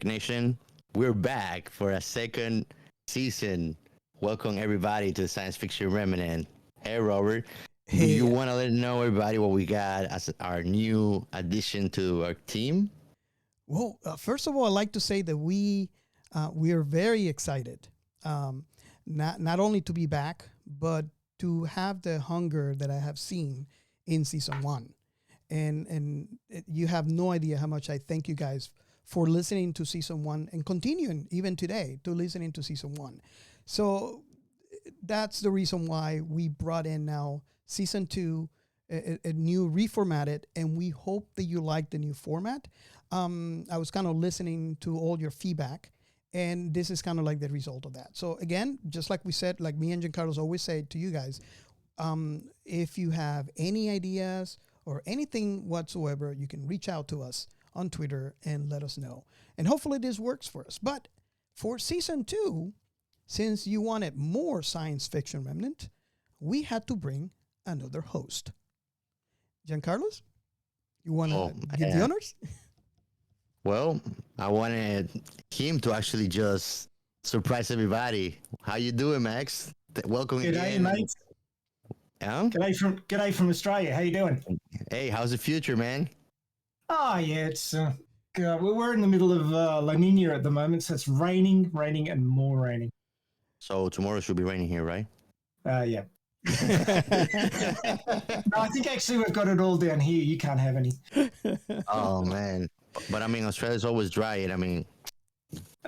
Nation, we're back for a second season. Welcome everybody to the Science Fiction Remnant. Hey Robert, do you Hey, want to let know everybody what we got as our new addition to our team? well, first of all, I'd like to say that we are very excited, not only to be back, but to have the hunger that I have seen in season one, you have no idea how much I thank you guys for listening to season one and continuing even today to listening to season one. So that's the reason why we brought in now season two, a new reformatted, and we hope that you like the new format. I was kind of listening to all your feedback, and this is kind of like the result of that. So again, just like we said, like me and Giancarlo's always say to you guys, if you have any ideas or anything whatsoever, you can reach out to us on Twitter and let us know. And hopefully this works for us. But for season two, since you wanted more science fiction remnant, we had to bring another host. Giancarlos, you want to give the honors? Well, I wanted him to actually just surprise everybody. How you doing, Max? Welcome G'day, again. mate. Yeah? G'day from Australia. How you doing? Hey, how's the future, man? Oh, yeah, it's we're in the middle of La Nina at the moment, so it's raining, and more raining. So tomorrow should be raining here, right? Yeah. No, I think actually we've got it all down here. You can't have any. Oh man, but I mean Australia's always dry, and I mean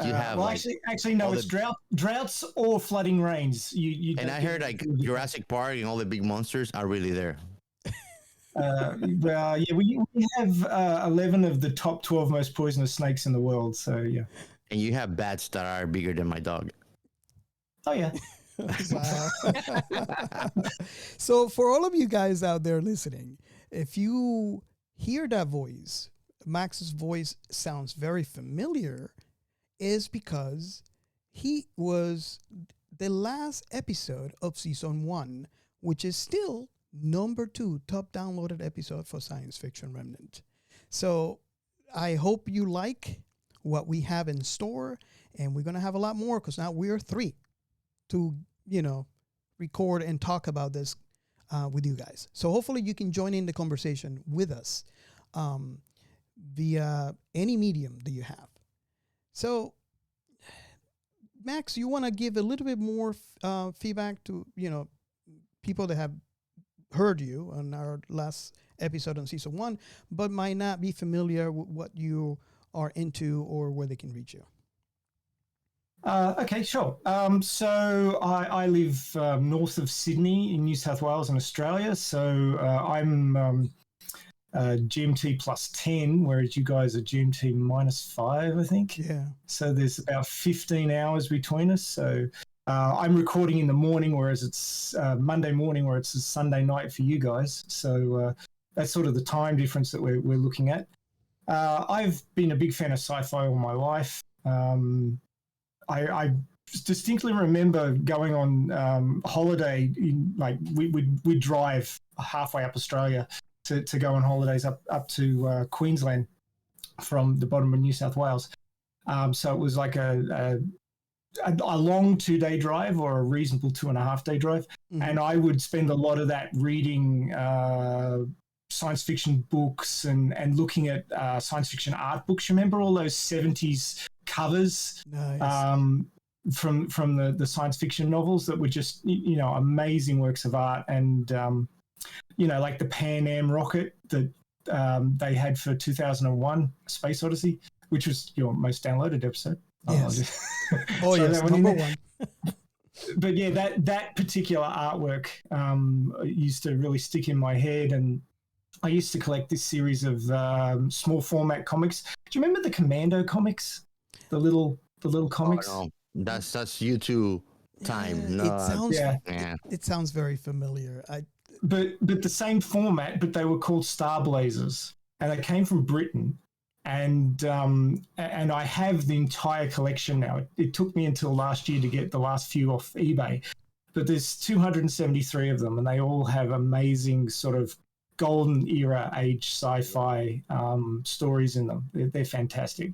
you have well, like, actually, no, all it's the- droughts or flooding rains. You and don't I get heard like Jurassic Park and all the big monsters are really there. well, yeah, we have 11 of the top 12 most poisonous snakes in the world. So yeah. And you have bats that are bigger than my dog. Oh yeah. Wow. So for all of you guys out there listening, if you hear that voice, Max's voice sounds very familiar, is because he was the last episode of season one, which is still number 2 top downloaded episode for Science Fiction Remnant. So I hope you like what we have in store, and we're going to have a lot more because now we're 3 to, record and talk about this with you guys. So hopefully you can join in the conversation with us via any medium that you have. So, Max, you want to give a little bit more feedback to, people that have heard you on our last episode on season 1, but might not be familiar with what you are into or where they can reach you. Okay, sure. So I live north of Sydney in New South Wales in Australia. So I'm GMT plus 10, whereas you guys are GMT minus 5, I think. Yeah. So there's about 15 hours between us. So I'm recording in the morning, whereas it's Monday morning, where it's a Sunday night for you guys. So that's sort of the time difference that we're looking at. I've been a big fan of sci-fi all my life. I distinctly remember going on holiday. We'd drive halfway up Australia to go on holidays up to Queensland from the bottom of New South Wales. So it was like a long 2-day drive or a reasonable 2.5-day drive. Mm-hmm. And I would spend a lot of that reading science fiction books and looking at science fiction art books. Remember all those 70s covers? Nice. From the science fiction novels that were just amazing works of art, and like the Pan Am rocket that they had for 2001 Space Odyssey, which was your most downloaded episode. Yes. Yes, number 1. But yeah, that particular artwork used to really stick in my head, and I used to collect this series of small format comics. Do you remember the Commando comics? The little comics. Oh, no. That's you two time. Yeah, No, it sounds very familiar. But the same format, but they were called Star Blazers, and they came from Britain. And I have the entire collection now. It took me until last year to get the last few off eBay, but there's 273 of them, and they all have amazing sort of golden era age sci-fi stories in them. They're fantastic.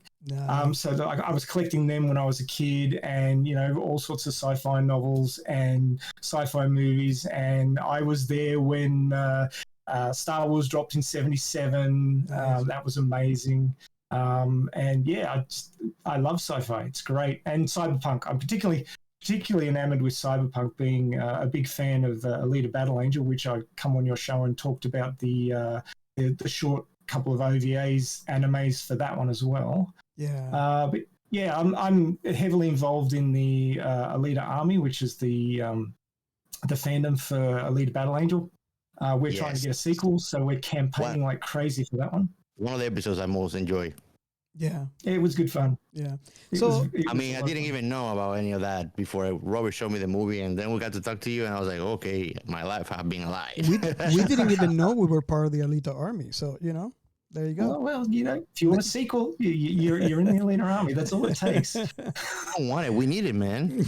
So I was collecting them when I was a kid, and all sorts of sci-fi novels and sci-fi movies. And I was there when Star Wars dropped in '77. That was amazing. And yeah, I love sci-fi. It's great. And cyberpunk. I'm particularly enamored with cyberpunk, being a big fan of Alita Battle Angel, which I come on your show and talked about the short couple of OVAs animes for that one as well. Yeah. But yeah, I'm heavily involved in the Alita Army, which is the fandom for Alita Battle Angel. We're trying to get a sequel, so we're campaigning like crazy for that one. One of the episodes I most enjoy. Yeah. It was good fun. Yeah. I didn't even know about any of that before Robert showed me the movie, and then we got to talk to you, and I was like, okay, my life have been alive. we didn't even know we were part of the Alita Army. So, there you go. Well, if you want a sequel, you're in the Alita Army. That's all it takes. I don't want it. We need it, man.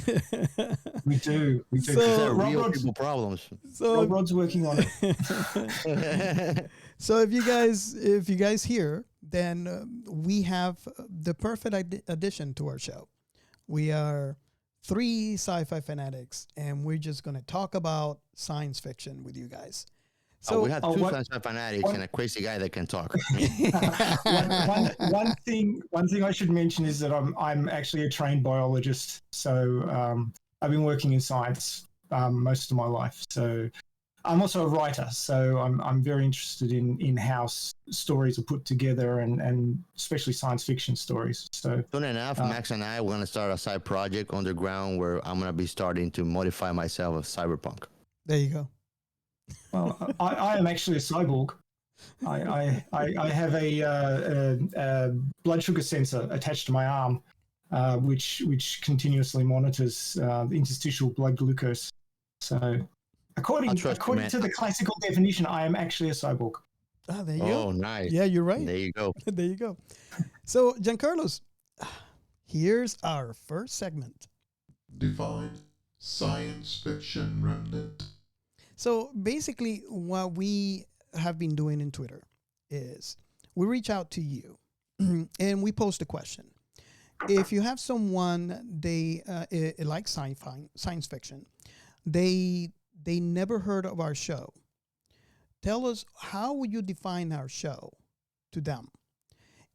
We do. So, real people problems. So Rod's working on it. So if you guys hear, then we have the perfect addition to our show. We are 3 sci-fi fanatics, and we're just going to talk about science fiction with you guys. So we have 2 sci-fi fanatics and a crazy guy that can talk. one thing I should mention is that I'm actually a trained biologist. So I've been working in science most of my life. So I'm also a writer, so I'm very interested in how stories are put together, and especially science fiction stories. So soon enough, Max and I are going to start a side project underground where I'm going to be starting to modify myself as cyberpunk. There you go. Well, I am actually a cyborg. I have a blood sugar sensor attached to my arm, which continuously monitors the interstitial blood glucose. So according to the classical definition, I am actually a cyborg. Ah, there you go. Oh, nice. Yeah, you're right. There you go. There you go. So, Giancarlos, here's our first segment. Define science fiction remnant. So basically, what we have been doing in Twitter is we reach out to you and we post a question. If you have someone they like science fiction, they never heard of our show, tell us, how would you define our show to them?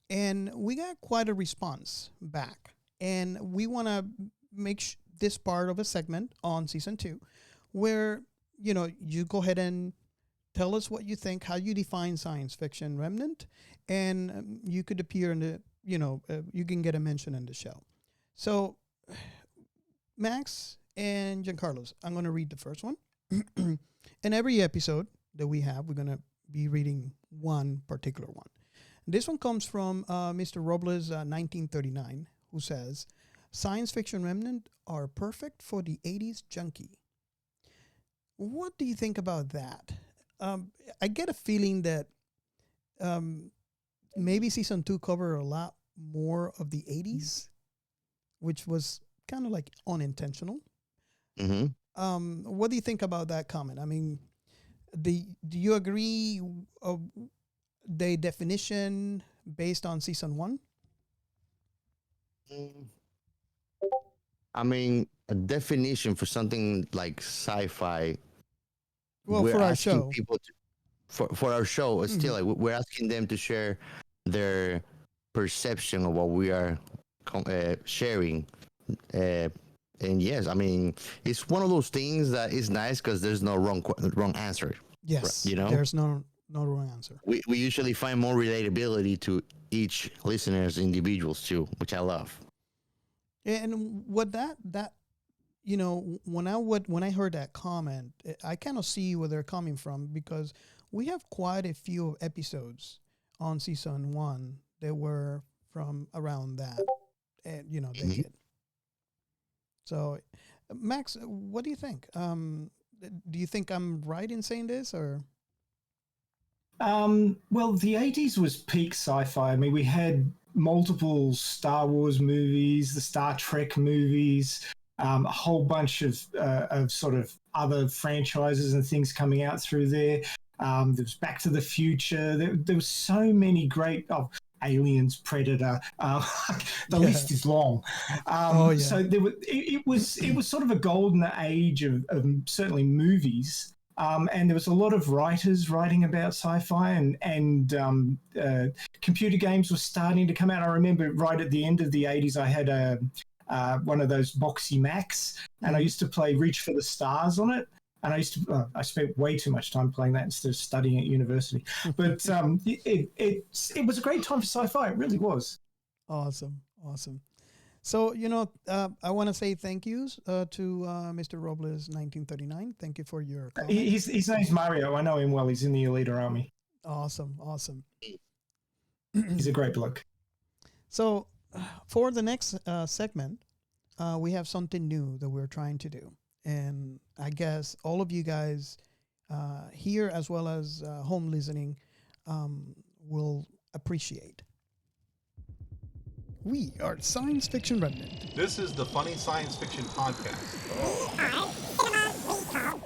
And we got quite a response back. And we want to make this part of a segment on season 2 where you go ahead and tell us what you think, how you define science fiction remnant, and you could appear in the, you can get a mention in the show. So, Max and Giancarlos, I'm going to read the first one. In every episode that we have, we're going to be reading one particular one. This one comes from Mr. Robles, 1939, who says, science fiction remnant are perfect for the 80s junkie. What do you think about that? I get a feeling that maybe season 2 covered a lot more of the 80s, which was kind of like unintentional. Mm-hmm. What do you think about that comment? I mean, do you agree the definition based on season 1? I mean, a definition for something like sci-fi. Well, for our show, for our show, it's still like we're asking them to share their perception of what we are sharing. And yes, I mean, it's one of those things that is nice because there's no wrong answer. Yes, there's no wrong answer. We usually find more relatability to each listener's individuals too, which I love. And what that when I heard that comment, I kind of see where they're coming from, because we have quite a few episodes on season 1 that were from around that, decade. So, Max, what do you think? Do you think I'm right in saying this, or? Well, the 80s was peak sci-fi. I mean, we had multiple Star Wars movies, the Star Trek movies, a whole bunch of sort of other franchises and things coming out through there. There was Back to the Future. There was so many great. Aliens, Predator. The list is long. So it was sort of a golden age of certainly movies. And there was a lot of writers writing about sci-fi, and computer games were starting to come out. I remember right at the end of the 80s, I had one of those boxy Macs, and I used to play Reach for the Stars on it. And I spent way too much time playing that instead of studying at university. But it was a great time for sci-fi. It really was. Awesome. So, I want to say thank yous to Mr. Robles 1939. Thank you for your comment. His name's Mario. I know him well. He's in the Elite Army. Awesome. He's a great bloke. So, for the next segment, we have something new that we're trying to do. And I guess all of you guys here, as well as home listening, will appreciate. We are Science Fiction Remnant. This is the Funny Science Fiction Podcast.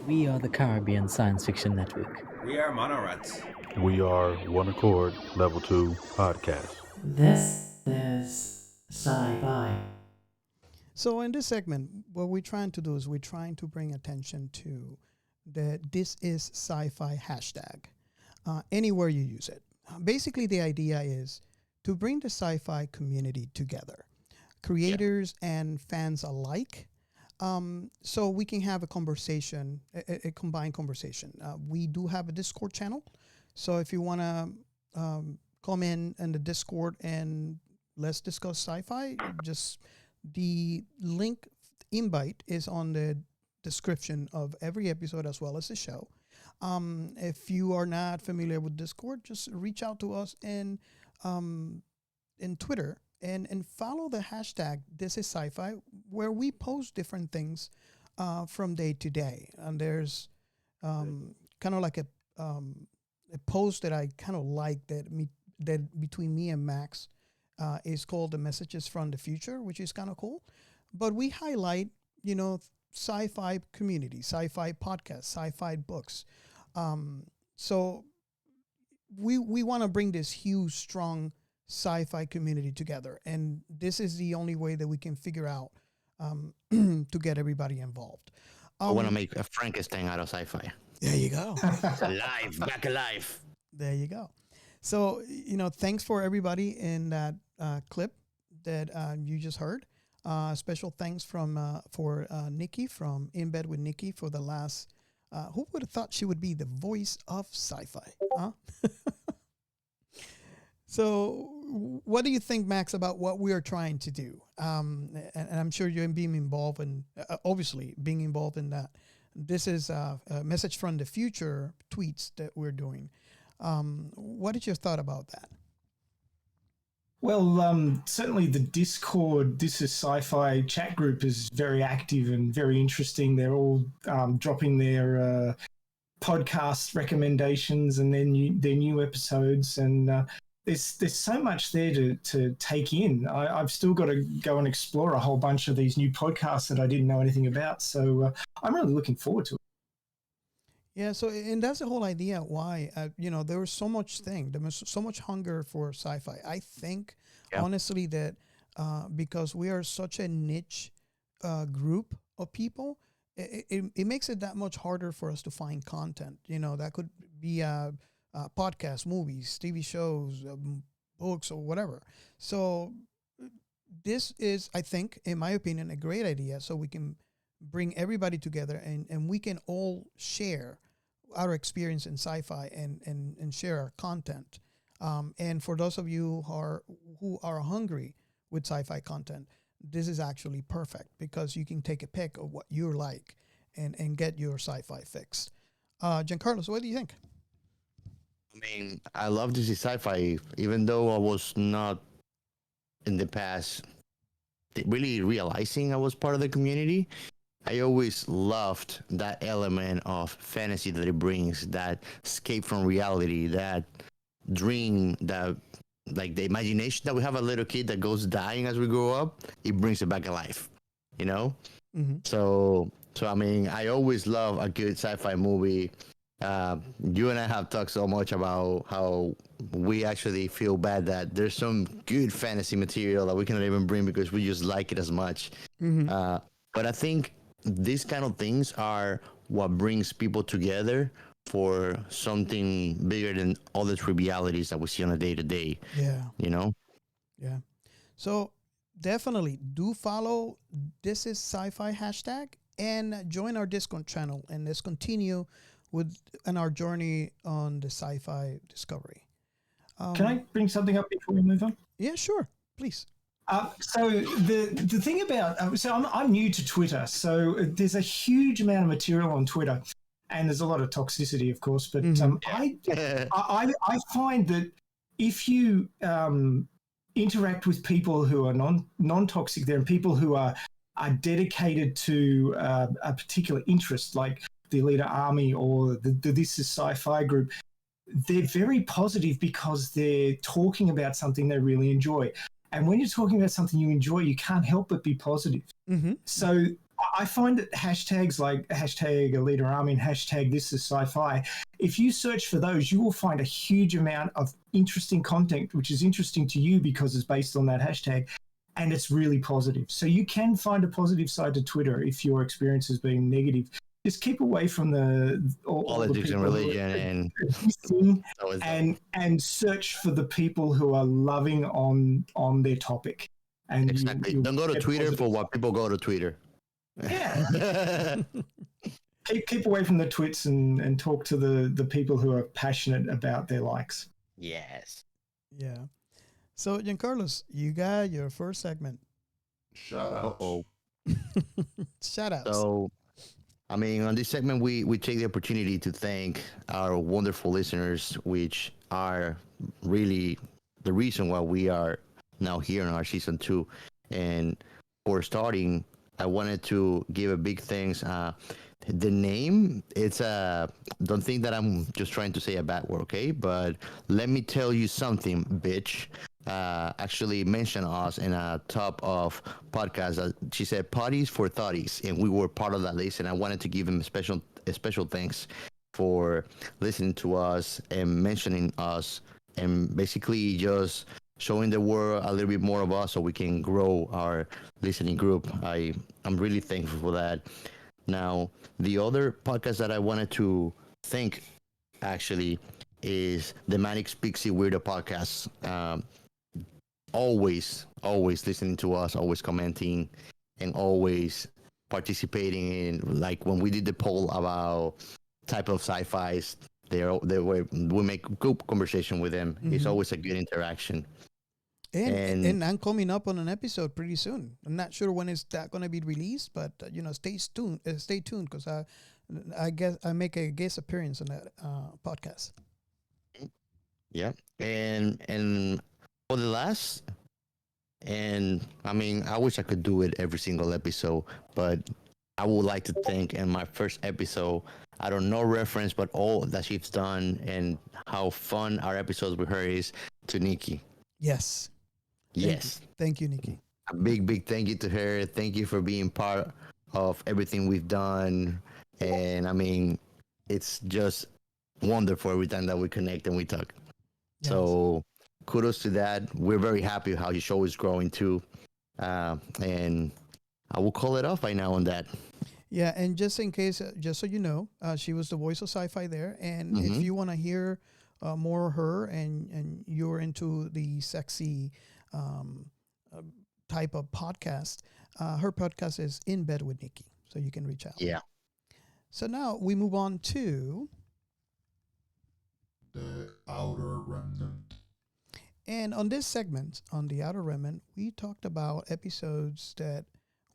We are the Caribbean Science Fiction Network. We are Monorats. We are One Accord Level 2 Podcast. This is Sci-Fi. So in this segment, what we're trying to do is we're trying to bring attention to the This Is Sci-Fi hashtag, anywhere you use it. Basically, the idea is to bring the sci-fi community together, creators and fans alike, so we can have a conversation, a combined conversation. We do have a Discord channel, so if you want to come in the Discord and let's discuss sci-fi, just the link invite is on the description of every episode as well as the show. If you are not familiar with Discord, just reach out to us in Twitter and follow the hashtag This Is Sci-Fi, where we post different things from day to day. And there's kind of like a post that I kind of like that between me and Max is called The Messages from the Future, which is kind of cool. But we highlight, sci-fi community, sci-fi podcasts, sci-fi books. So we want to bring this huge, strong sci-fi community together. And this is the only way that we can figure out to get everybody involved. I want to make a Frankenstein out of sci-fi. There you go. Alive, back alive. There you go. So, thanks for everybody in that clip that you just heard. Special thanks for Nikky from In Bed with Nikky for the last. Who would have thought she would be the voice of sci-fi? Huh? So, what do you think, Max, about what we are trying to do? And I'm sure you're being involved in, obviously, being involved in that. This is a message from the future tweets that we're doing. What is your thought about that? Well, certainly the Discord, This Is Sci-Fi chat group is very active and very interesting. They're all dropping their podcast recommendations and their new episodes, and there's so much there to take in. I've still got to go and explore a whole bunch of these new podcasts that I didn't know anything about. So I'm really looking forward to it. Yeah, and that's the whole idea why, there was so much there was so much hunger for sci-fi. I think, honestly, that because we are such a niche group of people, it makes it that much harder for us to find content. That could be podcasts, movies, TV shows, books, or whatever. So this is, I think, in my opinion, a great idea, so we can bring everybody together and we can all share our experience in sci-fi and share our content. And for those of you who are hungry with sci-fi content, this is actually perfect because you can take a pick of what you like and get your sci-fi fix. Giancarlo, so what do you think? I mean, I love This Is Sci-Fi, even though I was not in the past really realizing I was part of the community. I always loved that element of fantasy that it brings, that escape from reality, that dream, that like the imagination that we have a little kid that goes dying as we grow up, it brings it back alive, Mm-hmm. So I mean, I always love a good sci-fi movie You and I have talked so much about how we actually feel bad that there's some good fantasy material that we cannot even bring because we just like it as much. But I think these kind of things are what brings people together for something bigger than all the trivialities that we see on a day to day. Yeah. You know? Yeah. So definitely do follow This Is Sci-Fi hashtag and join our Discord channel, and let's continue with our journey on the sci-fi discovery. Can I bring something up before we move on? Yeah, sure. Please. So the thing about so I'm new to Twitter, so there's a huge amount of material on Twitter, and there's a lot of toxicity, of course. But I find that if you interact with people who are non-toxic there and people who are dedicated to a particular interest, like the Elite Army or the This Is Sci-Fi group, they're very positive because they're talking about something they really enjoy. And when you're talking about something you enjoy, you can't help but be positive. So I find that hashtags like hashtag Elite Army and hashtag This Is Sci-Fi, if you search for those, you will find a huge amount of interesting content, which is interesting to you because it's based on that hashtag, and it's really positive. So you can find a positive side to Twitter if your experience has been negative. Just keep away from the Politics and religion and search for the people who are loving on their topic. And exactly. Don't go to Twitter for what people go to Twitter. Yeah. keep away from the twits and talk to the people who are passionate about their likes. Yes. Yeah. So, Giancarlos, you got your first segment. Shout out. Uh-oh. Shout outs. So, I mean, on this segment, we take the opportunity to thank our wonderful listeners, which are really the reason why we are now here in our season 2. And for starting, I wanted to give a big thanks. The name, it's don't think that I'm just trying to say a bad word, okay? But let me tell you something, bitch. Actually mentioned us in a top of podcast. She said parties for thotties, and we were part of that list. And I wanted to give him a special thanks for listening to us and mentioning us, and basically just showing the world a little bit more of us so we can grow our listening group. I'm really thankful for that. Now, the other podcast that I wanted to thank actually is the Manic Pixie Weirdo podcast. Always listening to us, always commenting, and always participating in, like when we did the poll about type of sci-fis, we make good conversation with them. It's always a good interaction. And I'm coming up on an episode pretty soon. I'm not sure when is that going to be released, but stay tuned because I guess I make a guest appearance on that podcast. Yeah, and for the last, and I mean, I wish I could do it every single episode, but I would like to thank in my first episode, I don't know reference, but all that she's done and how fun our episodes with her is, to Nikky. Yes. Thank you, Nikky. A big thank you to her. Thank you for being part of everything we've done. And I mean, it's just wonderful every time that we connect and we talk. Yes. So kudos to that. We're very happy how your show is growing too. And I will call it off by now on that. Yeah, and just in case, just so you know, she was the voice of sci-fi there. And if you want to hear more of her and you're into the sexy type of podcast, her podcast is In Bed with Nikky, so you can reach out. Yeah. So now we move on to The Outer Remnant. And on this segment, on The Outer Remnant, we talked about episodes that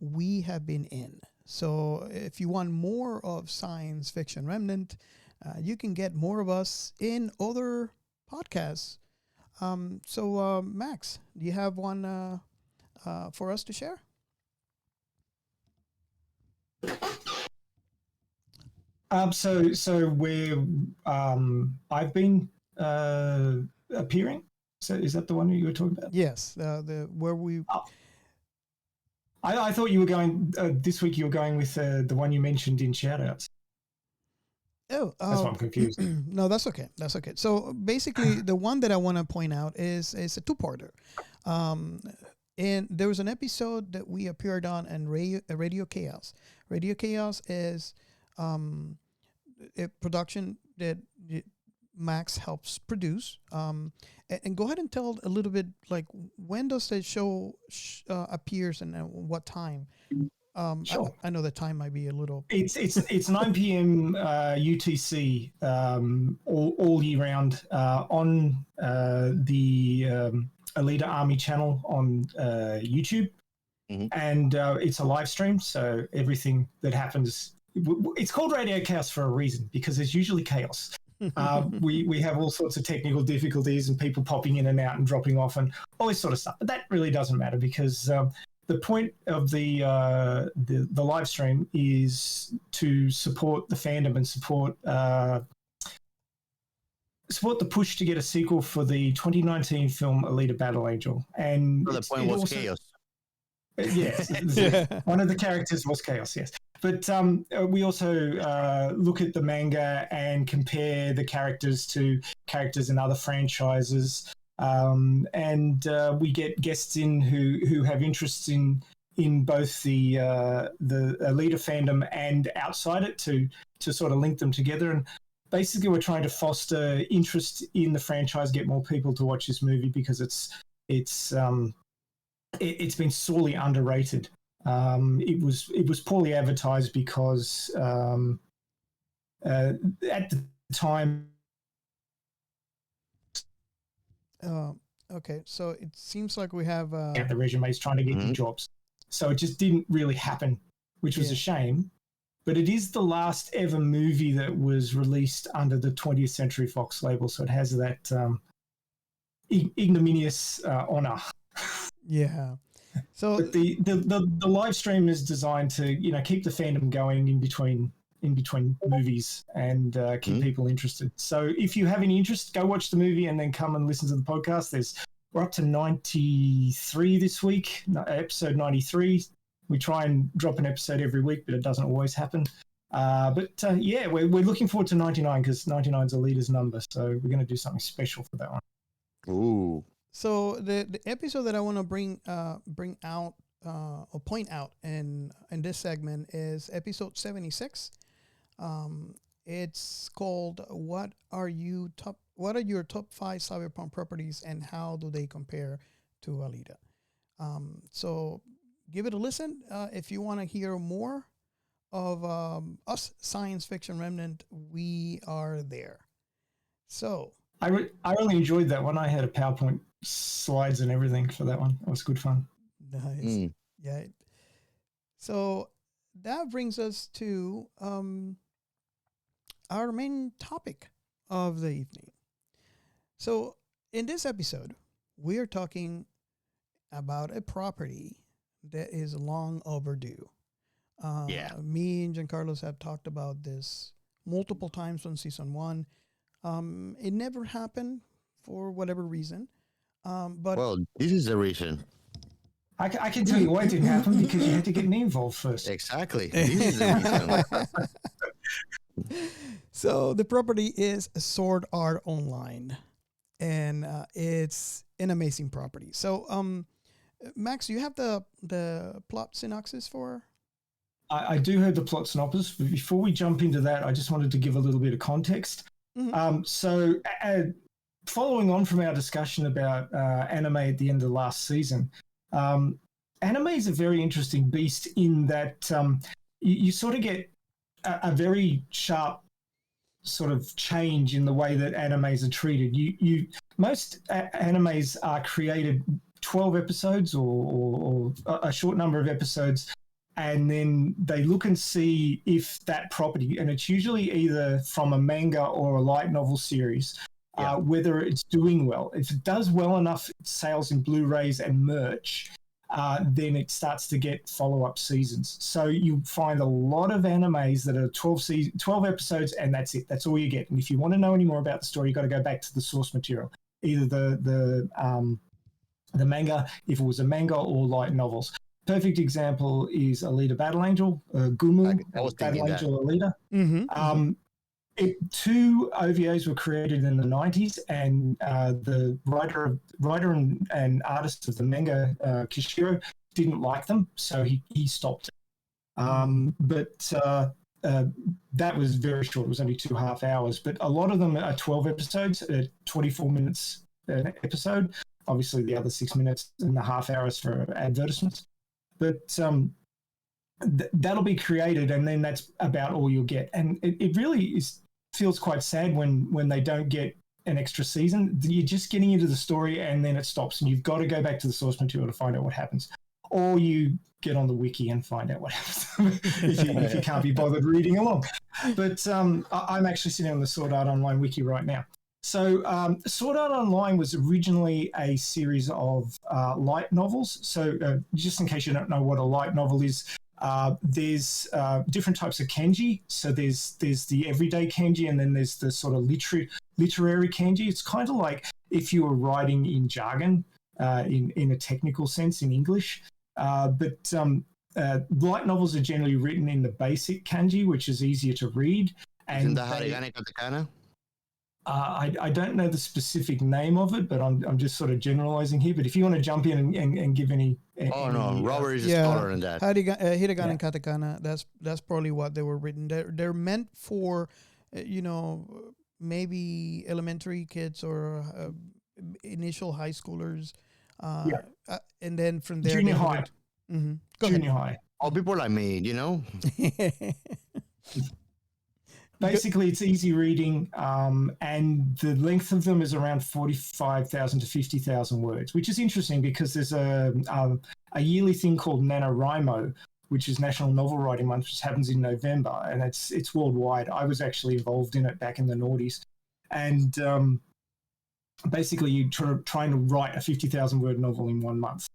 we have been in. So if you want more of Science Fiction Remnant, you can get more of us in other podcasts. So Max, do you have one for us to share? So where I've been appearing. So is that the one you were talking about? Yes, the where we. I thought you were going this week. You were going with the one you mentioned in shoutouts. Oh, That's why I'm confused. no, that's okay. That's okay. So basically, the one that I want to point out is a two-parter. And there was an episode that we appeared on in Radio Chaos. Radio Chaos is a production that Max helps produce. And go ahead and tell a little bit, like, when does the show appears and what time? Sure. I know the time might be a little. It's 9 p.m. UTC all year round on the Alita Army channel on YouTube, and it's a live stream. So everything that happens, it's called Radio Chaos for a reason, because there's usually chaos. We have all sorts of technical difficulties and people popping in and out and dropping off and all this sort of stuff. But that really doesn't matter, because the point of the live stream is to support the fandom and support the push to get a sequel for the 2019 film Alita Battle Angel. And So the point was also, chaos. Yes, one of the characters was Chaos. Yes, but we also look at the manga and compare the characters to characters in other franchises, and we get guests in who have interests in both the Alita fandom and outside it to sort of link them together. And basically, we're trying to foster interest in the franchise, get more people to watch this movie, because it's been sorely underrated. It was poorly advertised because at the time. Okay, so it seems like we have The resumes trying to get new jobs, so it just didn't really happen, which was a shame. But it is the last ever movie that was released under the 20th Century Fox label, so it has that ignominious honor. Yeah. So but the live stream is designed to keep the fandom going in between movies and keep people interested. So if you have any interest, go watch the movie and then come and listen to the podcast. We're up to 93 this week, episode 93. We try and drop an episode every week, but it doesn't always happen. We're looking forward to 99, because 99 is Alita's number, so we're going to do something special for that one. Ooh. So the episode that I want to bring out or point out in this segment is episode 76. It's called What are your top 5 cyberpunk properties and how do they compare to Alita? So give it a listen if you want to hear more of us Science Fiction Remnant. We are there. So I really enjoyed that one. I had a PowerPoint slides and everything for that one. It was good fun. Nice. Yeah. So that brings us to our main topic of the evening. So in this episode, we are talking about a property that is long overdue. Me and Giancarlos have talked about this multiple times on season 1. It never happened for whatever reason. But Well, this is the reason. I can tell you why it didn't happen, because you had to get me involved first. Exactly. This is the reason. So the property is Sword Art Online, and it's an amazing property. So, Max, you have the plot synopsis for? I do have the plot synopsis, but before we jump into that, I just wanted to give a little bit of context. Following on from our discussion about anime at the end of the last season, anime is a very interesting beast in that you sort of get a very sharp sort of change in the way that animes are treated. Most animes are created 12 episodes or a short number of episodes, and then they look and see if that property, and it's usually either from a manga or a light novel series, whether it's doing well. If it does well enough sales in Blu-rays and merch, then it starts to get follow-up seasons. So you find a lot of animes that are 12 episodes, and that's it. That's all you get. And if you want to know any more about the story, you've got to go back to the source material, either the manga, if it was a manga, or light novels. Perfect example is Alita Battle Angel, Gumu, Battle Angel Alita. Two OVAs were created in the 90s, and the writer and artist of the manga, Kishiro, didn't like them, so he stopped it. But that was very short. It was only 2.5 hours. But a lot of them are 12 episodes, 24 minutes an episode. Obviously, the other 6 minutes and a half hours for advertisements. But that'll be created, and then that's about all you'll get. And it really feels quite sad when they don't get an extra season. You're just getting into the story, and then it stops, and you've got to go back to the source material to find out what happens. Or you get on the wiki and find out what happens if you can't be bothered reading along. But I'm actually sitting on the Sword Art Online wiki right now. So Sword Art Online was originally a series of light novels. So just in case you don't know what a light novel is, there's different types of kanji. So there's the everyday kanji, and then there's the sort of literary kanji. It's kind of like if you were writing in jargon, in a technical sense in English. But light novels are generally written in the basic kanji, which is easier to read. And Isn't that Harigane Katakana? I don't know the specific name of it, but I'm just sort of generalizing here. But if you want to jump in and give any Robert is a scholar in that. Hiragana and katakana. That's probably what they were written. They're meant for, maybe elementary kids or initial high schoolers. And then from there, junior high. Junior high. Oh, people like me, Basically, it's easy reading, and the length of them is around 45,000 to 50,000 words, which is interesting because there's a yearly thing called Nanowrimo, which is National Novel Writing Month, which happens in November, and it's worldwide. I was actually involved in it back in the noughties, and basically you're trying to write a 50,000 word novel in 1 month.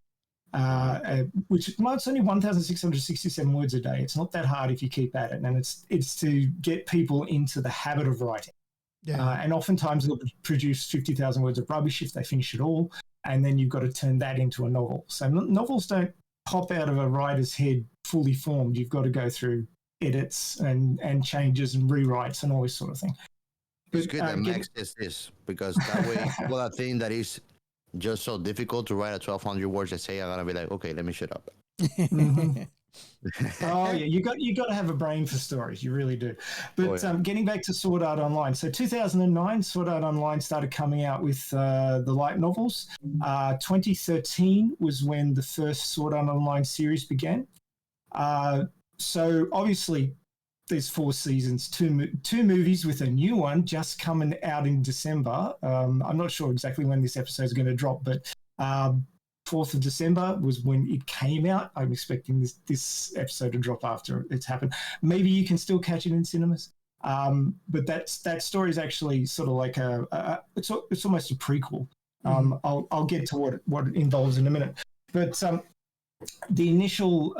Which it's only 1,667 words a day. It's not that hard if you keep at it, and it's to get people into the habit of writing. And oftentimes they'll produce 50,000 words of rubbish if they finish it all, and then you've got to turn that into a novel. So novels don't pop out of a writer's head fully formed. You've got to go through edits and changes and rewrites and all this sort of thing. It's good that Max says this, because that way, well, a thing that is just so difficult to write a 1,200 words essay, I'm gonna be like, okay, let me shut up. Oh yeah, you got to have a brain for stories, you really do. But getting back to Sword Art Online, so 2009, Sword Art Online started coming out with the light novels. 2013 was when the first Sword Art Online series began. So obviously, there's 4 seasons, two movies with a new one just coming out in December. I'm not sure exactly when this episode is going to drop, but 4th of December was when it came out. I'm expecting this episode to drop after it's happened. Maybe you can still catch it in cinemas. But that story is actually sort of like it's almost a prequel. I'll get to what it involves in a minute. But the initial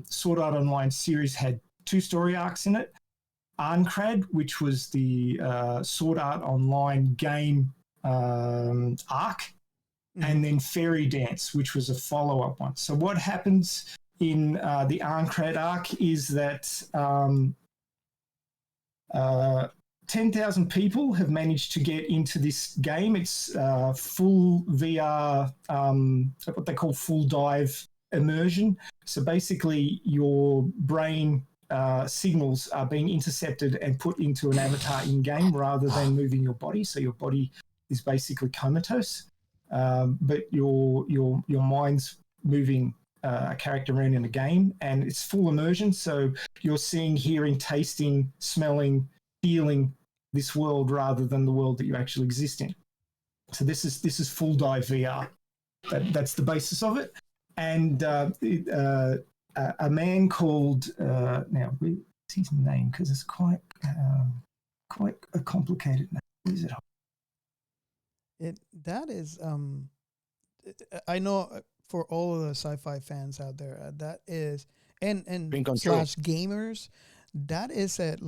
Sword Art Online series had 2 story arcs in it. Ahnkrad, which was the Sword Art Online game arc, and then Fairy Dance, which was a follow-up one. So what happens in the Ahnkrad arc is that 10,000 people have managed to get into this game. It's full VR, what they call full dive immersion. So basically your brain signals are being intercepted and put into an avatar in-game rather than moving your body. So your body is basically comatose, but your mind's moving a character around in a game, and it's full immersion. So you're seeing, hearing, tasting, smelling, feeling this world rather than the world that you actually exist in. So this is full dive VR. That's the basis of it. And a man called now, what's his name? Because it's quite a complicated name. What is it? That is I know for all of the sci-fi fans out there, that is and slash gamers, that is a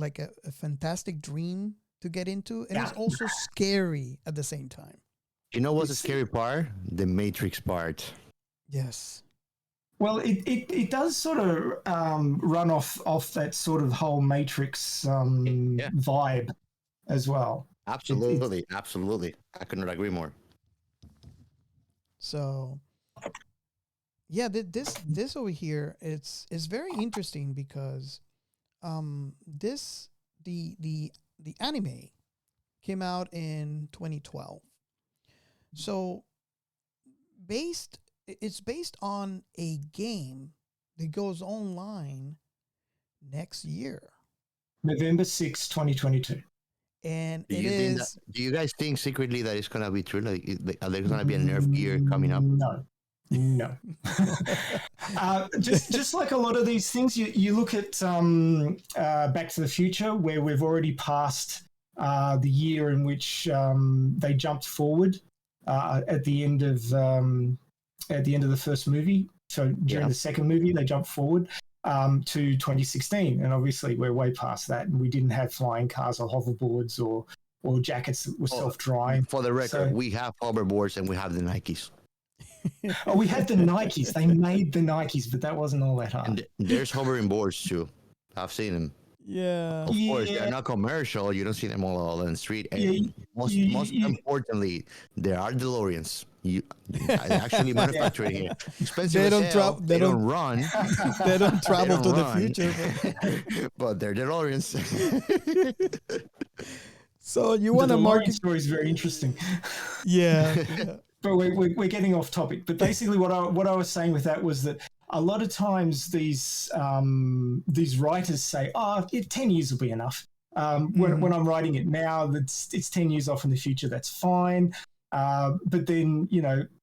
fantastic dream to get into, and it's also scary at the same time. You know what's the scary part? The Matrix part. Yes. Well, it does sort of run off that sort of whole Matrix vibe as well. Absolutely, absolutely. I could not agree more. So yeah, this over here, it's very interesting because this the anime came out in 2012. So it's based on a game that goes online next year. November 6, 2022. And Do it you think is do you guys think secretly that it's gonna be true? Like, there's gonna be a nerf gear coming up? No. Just like a lot of these things, you look at Back to the Future, where we've already passed the year in which they jumped forward at the end of the first movie. So during the second movie, they jumped forward to 2016, and obviously we're way past that, and we didn't have flying cars or hoverboards or jackets that were self-drying. For the record, we have hoverboards and we have the Nikes. Oh, we had the Nikes. They made the Nikes, but that wasn't all that hard. And there's hovering boards too. I've seen them. yeah. Of course, they're not commercial. You don't see them all on the street. And most importantly, there are DeLoreans. Actually manufactured here. Expensive. They don't run. They don't travel to the future. But they're DeLoreans. So you want to market? Story is very interesting. Yeah. But we're getting off topic. But basically, what I was saying with that was that a lot of times these writers say, 10 years will be enough. When I'm writing it now, it's 10 years off in the future. That's fine. But then,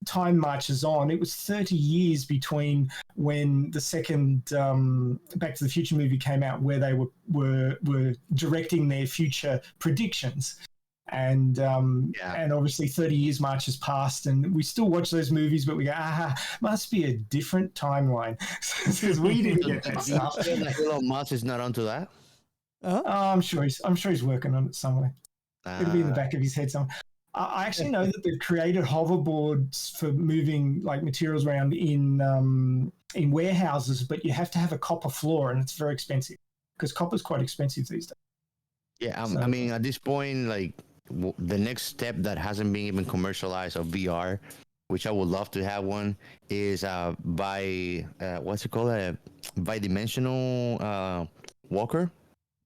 time marches on. It was 30 years between when the second Back to the Future movie came out, where they were directing their future predictions. And obviously 30 years marches past, and we still watch those movies, but we go, must be a different timeline, because we didn't get that stuff. Elon Musk is not onto that? I'm sure he's working on it somewhere. It'll be in the back of his head somewhere. I actually know that they've created hoverboards for moving like materials around in warehouses, but you have to have a copper floor, and it's very expensive because copper's quite expensive these days. Yeah, I mean, at this point, like the next step that hasn't been even commercialized of VR, which I would love to have one, is what's it called? A bidimensional walker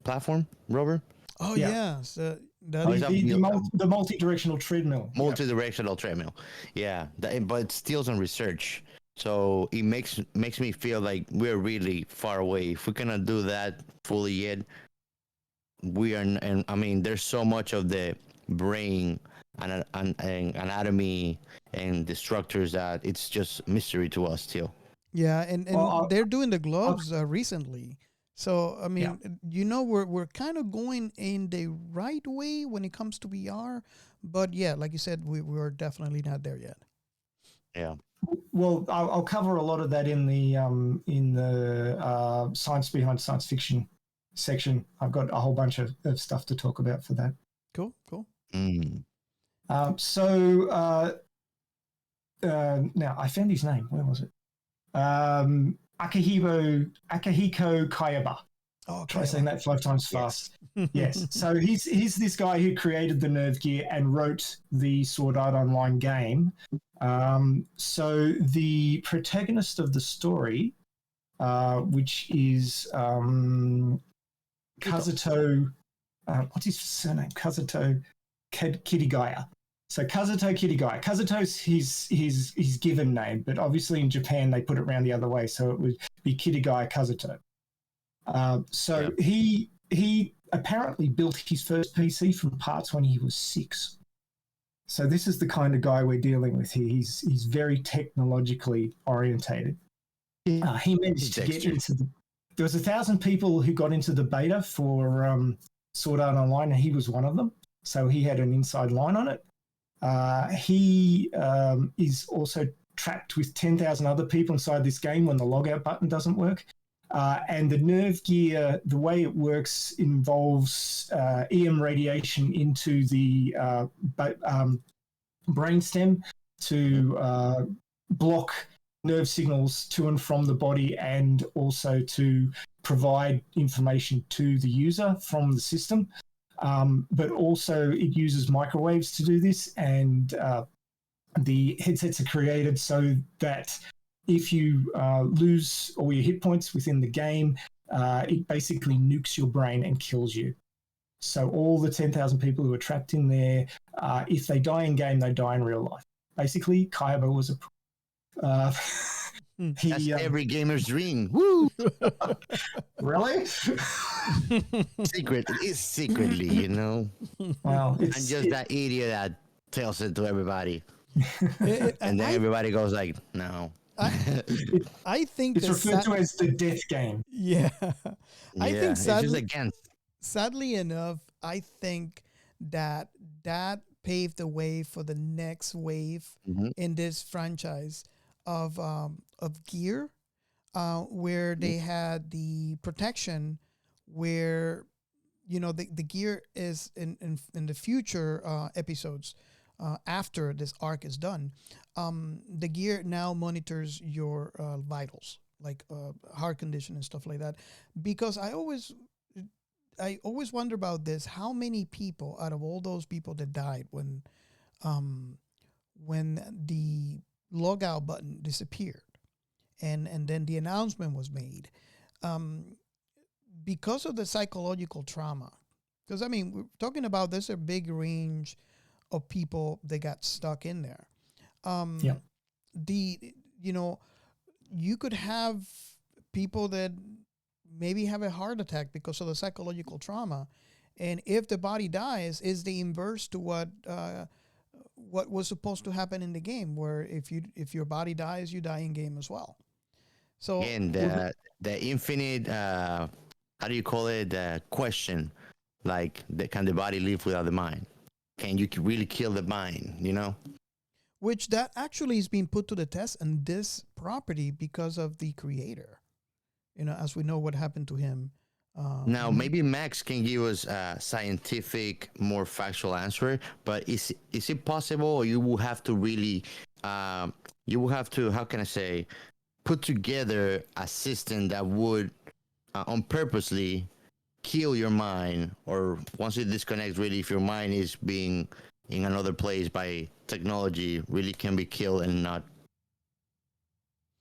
platform, rover. Oh yeah. So the multi-directional treadmill. Multi-directional treadmill. Yeah, but it's still on research. So it makes me feel like we're really far away. If we cannot do that fully yet, we are. And I mean, there's so much of the brain and anatomy and the structures that it's just mystery to us still. Yeah, and they're doing the gloves recently. So I mean, we're kind of going in the right way when it comes to VR, but yeah, like you said, we're definitely not there yet. Yeah. Well, I'll cover a lot of that in the science behind science fiction section. I've got a whole bunch of stuff to talk about for that. Cool. Now I found his name. Where was it? Akihiko Kayaba. Oh, try saying that 5 times fast. Yes. So he's this guy who created the Nerve Gear and wrote the Sword Art Online game. So the protagonist of the story, which is Kazuto, what's his surname? Kazuto Kitigaya. So Kazuto Kitigaya. Kazuto's his given name, but obviously in Japan they put it around the other way, so it would be Kitigaya Kazuto. He apparently built his first PC from parts when he was 6. So this is the kind of guy we're dealing with here. He's very technologically orientated. He managed to get into there was 1,000 people who got into the beta for Sword Art Online, and he was one of them. So he had an inside line on it. He is also trapped with 10,000 other people inside this game when the logout button doesn't work. And the Nerve Gear, the way it works, involves EM radiation into the brainstem to block nerve signals to and from the body, and also to provide information to the user from the system. But also it uses microwaves to do this, and the headsets are created so that if you lose all your hit points within the game, it basically nukes your brain and kills you. So all the 10,000 people who are trapped in there, if they die in game, they die in real life. Basically, Kaiba was a... That's every gamer's dream. Woo! Really? It's secretly, you know. Well, I'm just that idiot that tells it to everybody. And then everybody goes like, no. I think it's referred to as the death game. Yeah. I think it's just against. Sadly enough, I think that paved the way for the next wave in this franchise of gear, where they had the protection, where the gear is in the future episodes. After this arc is done, the gear now monitors your vitals, like heart condition and stuff like that. Because I always wonder about this: how many people out of all those people that died when the logout button disappeared, and then the announcement was made, because of the psychological trauma. Because I mean, we're talking about there's a big range of people that got stuck in there. You could have people that maybe have a heart attack because of the psychological trauma, and if the body dies, is the inverse to what was supposed to happen in the game, where if your body dies, you die in game as well. So and the infinite how do you call it, question, like can the body live without the mind? Can you really kill the mind, Which that actually is being put to the test in this property because of the creator. As we know what happened to him. Now, maybe Max can give us a scientific, more factual answer, but is it possible, or you will have to really, how can I say, put together a system that would on purposely kill your mind, or once it disconnects, really, if your mind is being in another place by technology, really can be killed and not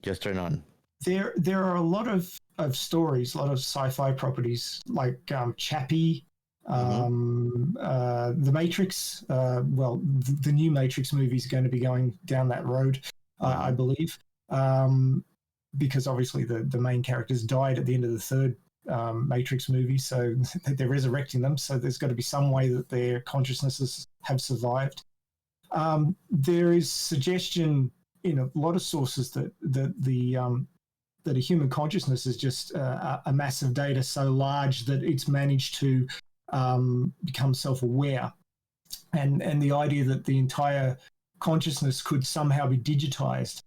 just turn on? There are a lot of stories, a lot of sci-fi properties like Chappie, The Matrix. The new Matrix movie is going to be going down that road, I believe, because obviously the main characters died at the end of the third Matrix movie, so they're resurrecting them. So there's got to be some way that their consciousnesses have survived. There is suggestion in a lot of sources that a human consciousness is just a mass of data so large that it's managed to become self-aware, and the idea that the entire consciousness could somehow be digitized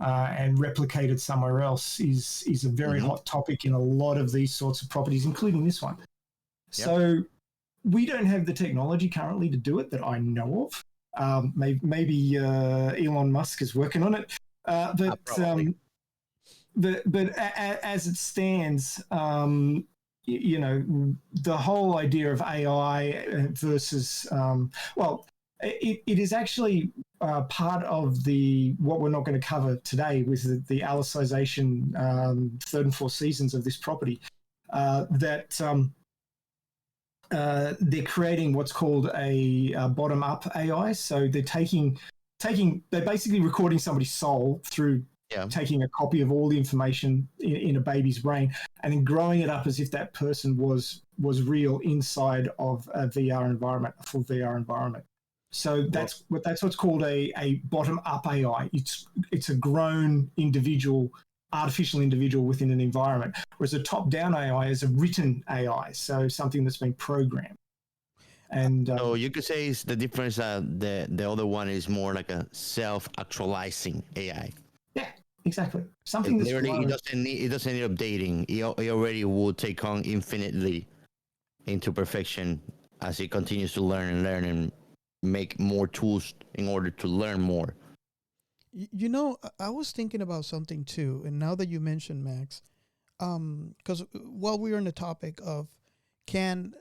and replicated somewhere else is a very hot topic in a lot of these sorts of properties, including this one. Yep. So we don't have the technology currently to do it that I know of. Maybe Elon Musk is working on it, but as it stands, the whole idea of AI versus, it is actually part of what we're not going to cover today with the Atlasization third and fourth seasons of this property, that they're creating what's called a bottom-up AI. So they're basically recording somebody's soul through taking a copy of all the information in a baby's brain and then growing it up as if that person was real inside of a VR environment, a full VR environment. So that's what's called a bottom-up AI. It's a grown individual, artificial individual within an environment, whereas a top-down AI is a written AI, so something that's been programmed. And so you could say the difference. The other one is more like a self-actualizing AI. Yeah, exactly. Something that's it doesn't need updating. It already will take on infinitely into perfection as it continues to learn and make more tools in order to learn more. You know, I was thinking about something too, and now that you mentioned Max, because while we're on the topic of can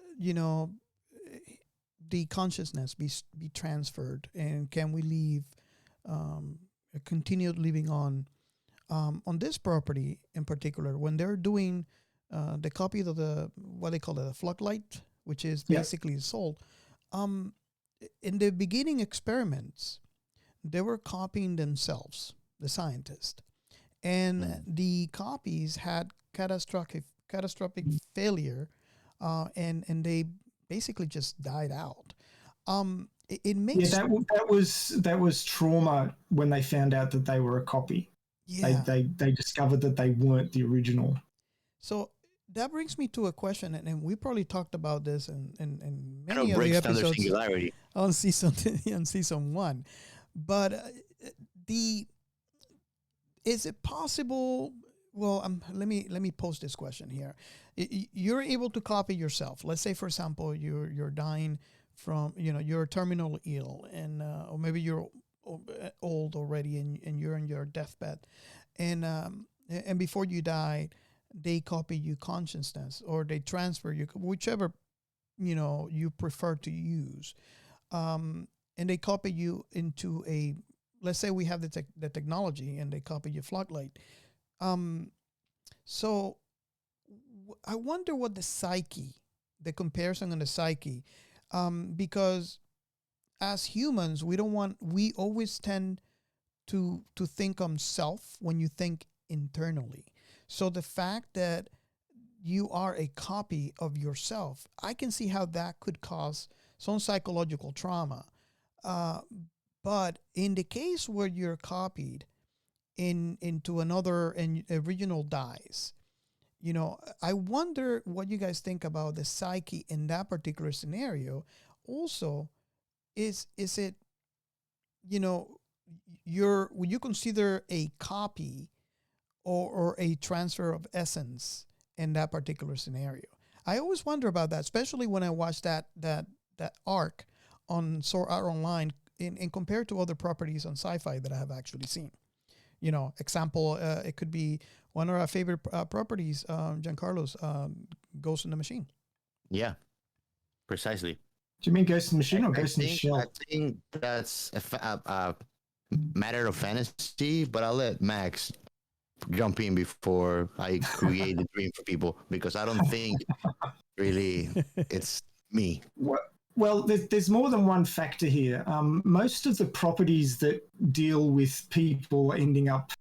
the consciousness be transferred, and can we leave, continue living on this property in particular when they're doing the copy of the what they call it, a floodlight, which is Yeah. basically the soul. Um, in the beginning experiments, they were copying themselves, the scientists, and the copies had catastrophic failure, and they basically just died out. It Yeah, makes that was trauma when they found out that they were a copy. yeah. They discovered that they weren't the original. So that brings me to a question, and we probably talked about this in Kind many of of the breaks down their episodes singularity. on season one. But the is it possible? Well, let me pose this question here. You're able to copy yourself. Let's say, for example, you're dying from you're terminal ill, and or maybe you're old already, and you're in your deathbed, and before you die, they copy you consciousness, or they transfer you, whichever you prefer to use, and they copy you into a, let's say we have the technology, and they copy your floodlight. So I wonder what the comparison on the psyche, because as humans, we always tend to think on self when you think internally. So the fact that you are a copy of yourself, I can see how that could cause some psychological trauma. But in the case where you're copied into another and original dies, I wonder what you guys think about the psyche in that particular scenario. Also, is it would you consider a copy or a transfer of essence in that particular scenario? I always wonder about that, especially when I watch that arc on Sword Art Online in compared to other properties on sci-fi that I have actually seen. Example, it could be one of our favorite properties, Giancarlo's Ghost in the Machine. Yeah, precisely. Do you mean Ghost in the Machine or I Ghost in the think, Shell? I think that's a matter of fantasy, but I'll let Max jump in before I create the dream for people, because I don't think really it's me. Well, there's more than one factor here. Most of the properties that deal with people ending up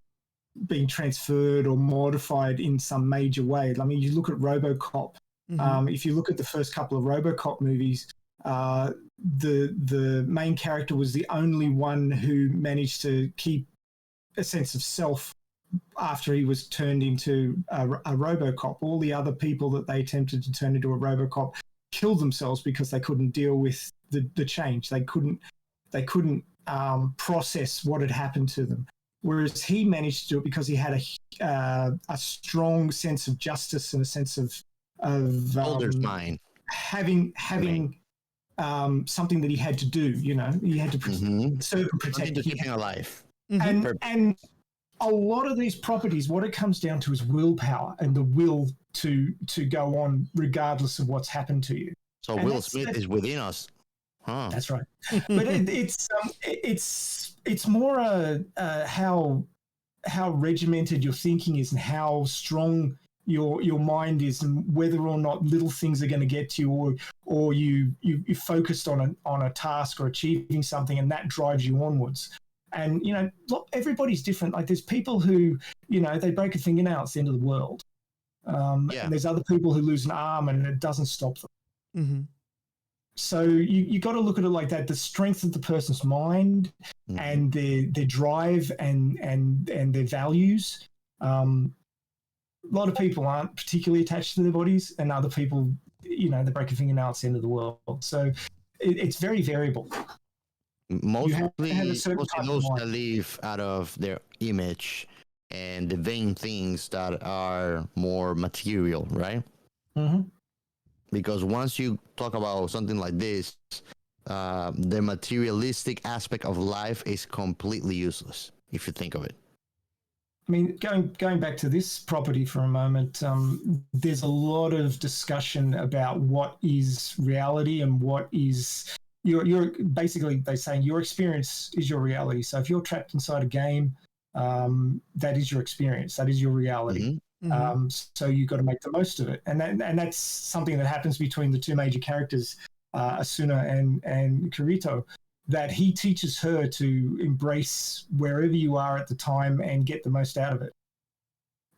being transferred or modified in some major way. I mean, you look at RoboCop. Mm-hmm. If you look at the first couple of RoboCop movies, the main character was the only one who managed to keep a sense of self after he was turned into a RoboCop. All the other people that they attempted to turn into a RoboCop killed themselves because they couldn't deal with the change. They couldn't process what had happened to them. Whereas he managed to do it because he had a strong sense of justice and a sense of Older's mine. having something that he had to do. He had to serve and protect. Something to keep him alive. And a lot of these properties, what it comes down to is willpower and the will to go on regardless of what's happened to you. So And Will Smith is within us. Huh. That's right. But it's more how regimented your thinking is and how strong your mind is, and whether or not little things are going to get to you, or you focused on a task or achieving something, and that drives you onwards. And look, everybody's different. Like, there's people who they break a fingernail, it's the end of the world. And there's other people who lose an arm and it doesn't stop them. Mm-hmm. So you got to look at it like that: the strength of the person's mind and their drive and their values. A lot of people aren't particularly attached to their bodies, and other people, they break a fingernail, it's the end of the world. So it's very variable. Mostly a certain type of those mind. that live out of their image and the vain things that are more material, right? Mm-hmm. Because once you talk about something like this, the materialistic aspect of life is completely useless. if you think of it. I mean, going back to this property for a moment, there's a lot of discussion about what is reality and what is you're basically they're saying your experience is your reality. So if you're trapped inside a game, that is your experience, that is your reality. So you've got to make the most of it, and that's something that happens between the two major characters, Asuna and Kirito. That he teaches her to embrace wherever you are at the time and get the most out of it.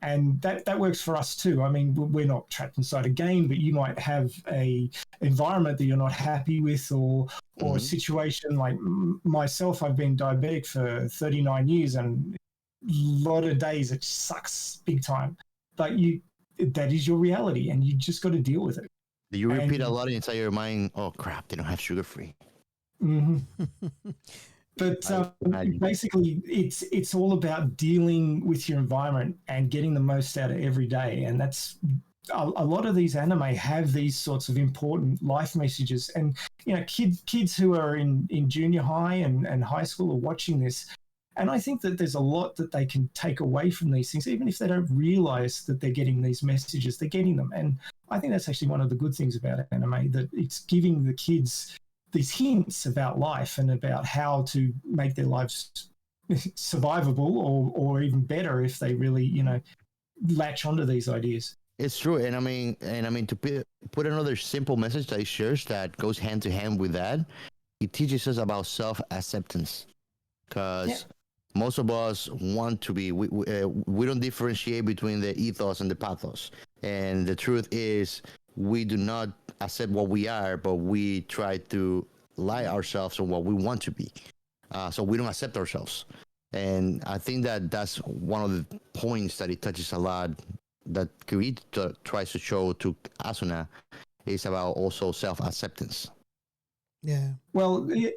And that works for us too. I mean, we're not trapped inside a game, but you might have a environment that you're not happy with or a situation like myself. I've been diabetic for 39 years and a lot of days it sucks big time. But that is your reality and you just got to deal with it. Do you repeat a lot inside your mind? Oh crap! They don't have sugar-free. But basically, it's all about dealing with your environment and getting the most out of every day. And that's a lot of these anime have these sorts of important life messages. And kids who are in junior high and high school are watching this. And I think that there's a lot that they can take away from these things, even if they don't realize that they're getting these messages. They're getting them, and I think that's actually one of the good things about anime, that it's giving the kids these hints about life and about how to make their lives survivable or even better if they really, latch onto these ideas. It's true, and I mean to put another simple message that he shares that goes hand to hand with that, it teaches us about self-acceptance, because most of us want to be. We don't differentiate between the ethos and the pathos, and the truth is we do not accept what we are, but we try to lie ourselves on what we want to be. So we don't accept ourselves. And I think that that's one of the points that it touches a lot, that Kirito tries to show to Asuna, is about also self-acceptance. Yeah. Well, he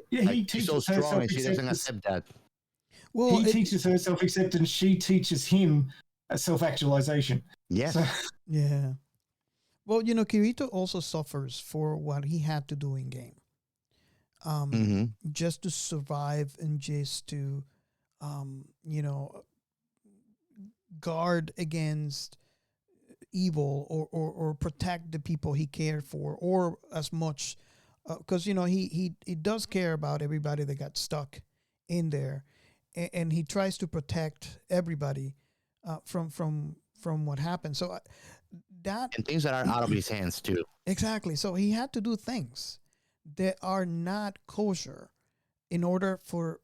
she's so strong and she doesn't accept that. Well, he teaches her self-acceptance. She teaches him self-actualization. Yes. So, yeah. Well, Kirito also suffers for what he had to do in game. Just to survive and just to, guard against evil or protect the people he cared for, or as much, because, he does care about everybody that got stuck in there, and he tries to protect everybody from what happened. So that, and things that are out of his hands too. Exactly. So he had to do things that are not kosher in order for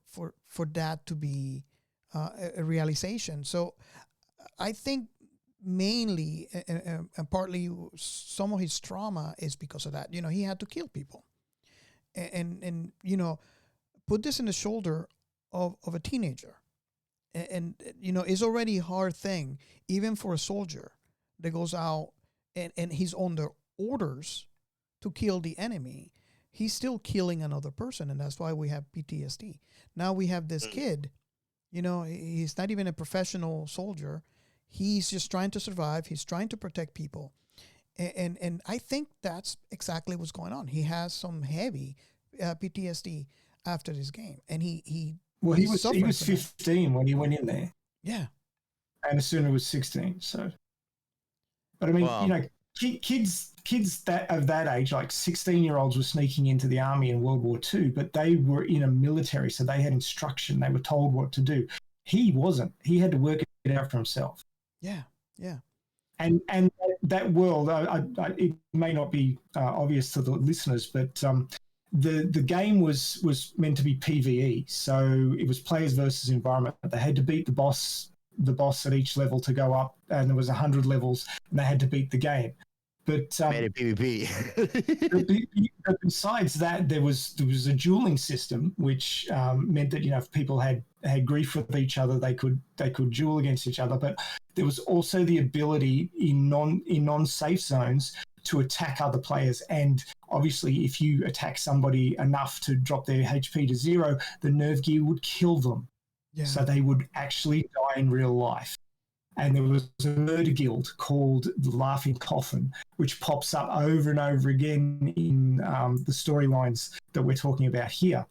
that to be a realization. So I think mainly and partly some of his trauma is because of that. He had to kill people, and put this in the shoulder of a teenager, and it's already a hard thing even for a soldier that goes out and he's under orders to kill the enemy. He's still killing another person, and that's why we have PTSD. Now we have this kid, he's not even a professional soldier. He's just trying to survive. He's trying to protect people. And I think that's exactly what's going on. He has some heavy PTSD after this game. And he was 15 when he went in there. Yeah. And Asuna was 16. So, but I mean, wow. Kids that of that age, like 16-year-olds, were sneaking into the army in World War II, but they were in a military, so they had instruction. They were told what to do. He wasn't. He had to work it out for himself. Yeah, yeah. And that world, it may not be obvious to the listeners, but the game was meant to be PvE, so it was players versus environment. They had to beat the boss at each level to go up, and there was 100 levels, and they had to beat the game. But made it PvP. but besides that, there was a dueling system, which meant that if people had grief with each other, they could duel against each other. But there was also the ability in non-safe zones to attack other players. And obviously, if you attack somebody enough to drop their HP to 0, the nerve gear would kill them. Yeah. So they would actually die in real life. And there was a murder guild called the Laughing Coffin, which pops up over and over again in the storylines that we're talking about here.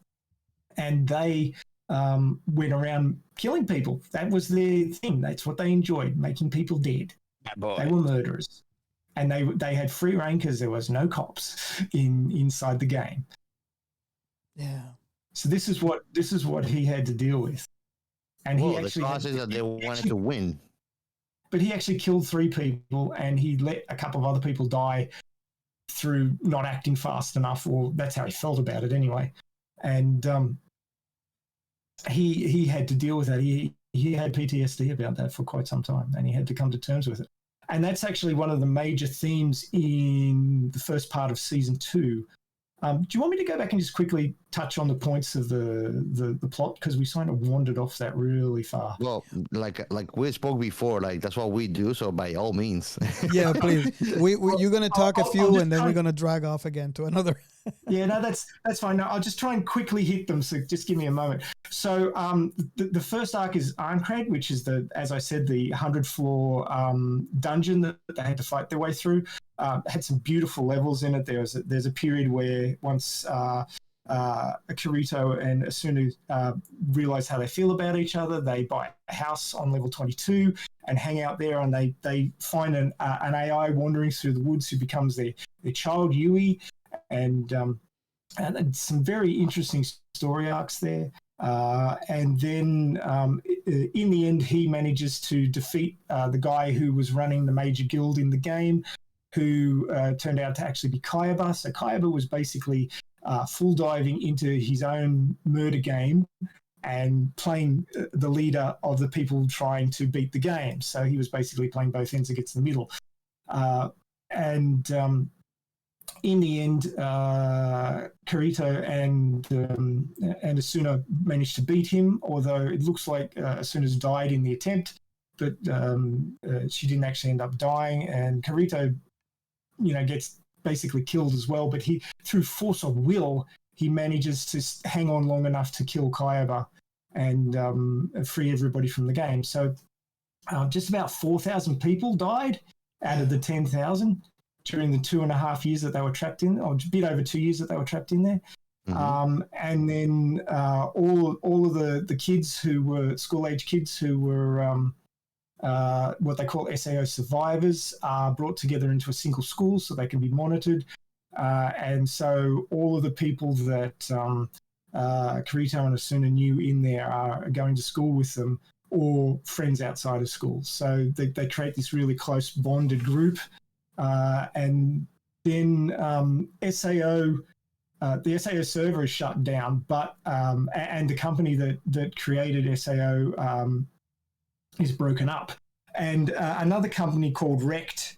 And they went around killing people. That was their thing. That's what they enjoyed, making people dead. They were murderers. And they had free reign because there was no cops inside the game. Yeah. So this is what he had to deal with. And Well, he the actually cause is that they wanted to win. But he actually killed 3 people, and he let a couple of other people die through not acting fast enough, or that's how he felt about it anyway. And he had to deal with that. He had PTSD about that for quite some time, and he had to come to terms with it. And that's actually one of the major themes in the first part of season 2. Do you want me to go back and just quickly touch on the points of the plot, because we kind of wandered off that really far? Well, like we spoke before, like that's what we do. So by all means, Yeah, please. You're gonna talk a few, and then we're gonna drag off again to another. Yeah, no, that's fine. No, I'll just try and quickly hit them. So just give me a moment. So the first arc is Ironcrad, which is as I said, the 100 floor dungeon that they had to fight their way through. Had some beautiful levels in it. There's a period where once Kirito and Asuna realize how they feel about each other, they buy a house on level 22 and hang out there, and they find an AI wandering through the woods who becomes their child Yui. And some very interesting story arcs there. And then in the end, he manages to defeat the guy who was running the major guild in the game, who turned out to actually be Kayaba. So Kayaba was basically full diving into his own murder game and playing the leader of the people trying to beat the game. So he was basically playing both ends against the middle. In the end, Kirito and Asuna managed to beat him, although it looks like Asuna's died in the attempt, but she didn't actually end up dying. And Kirito, gets basically killed as well, but he, through force of will, he manages to hang on long enough to kill Kayaba and free everybody from the game. So just about 4,000 people died out of the 10,000. During the 2.5 years that they were trapped in, or a bit over 2 years that they were trapped in there. Mm-hmm. And then all of the kids who were school-age kids who were what they call SAO survivors are brought together into a single school so they can be monitored. And so all of the people that Kirito and Asuna knew in there are going to school with them, or friends outside of school. So they create this really close bonded group. And then SAO, the SAO server is shut down, but and the company that created SAO is broken up, and another company called Rect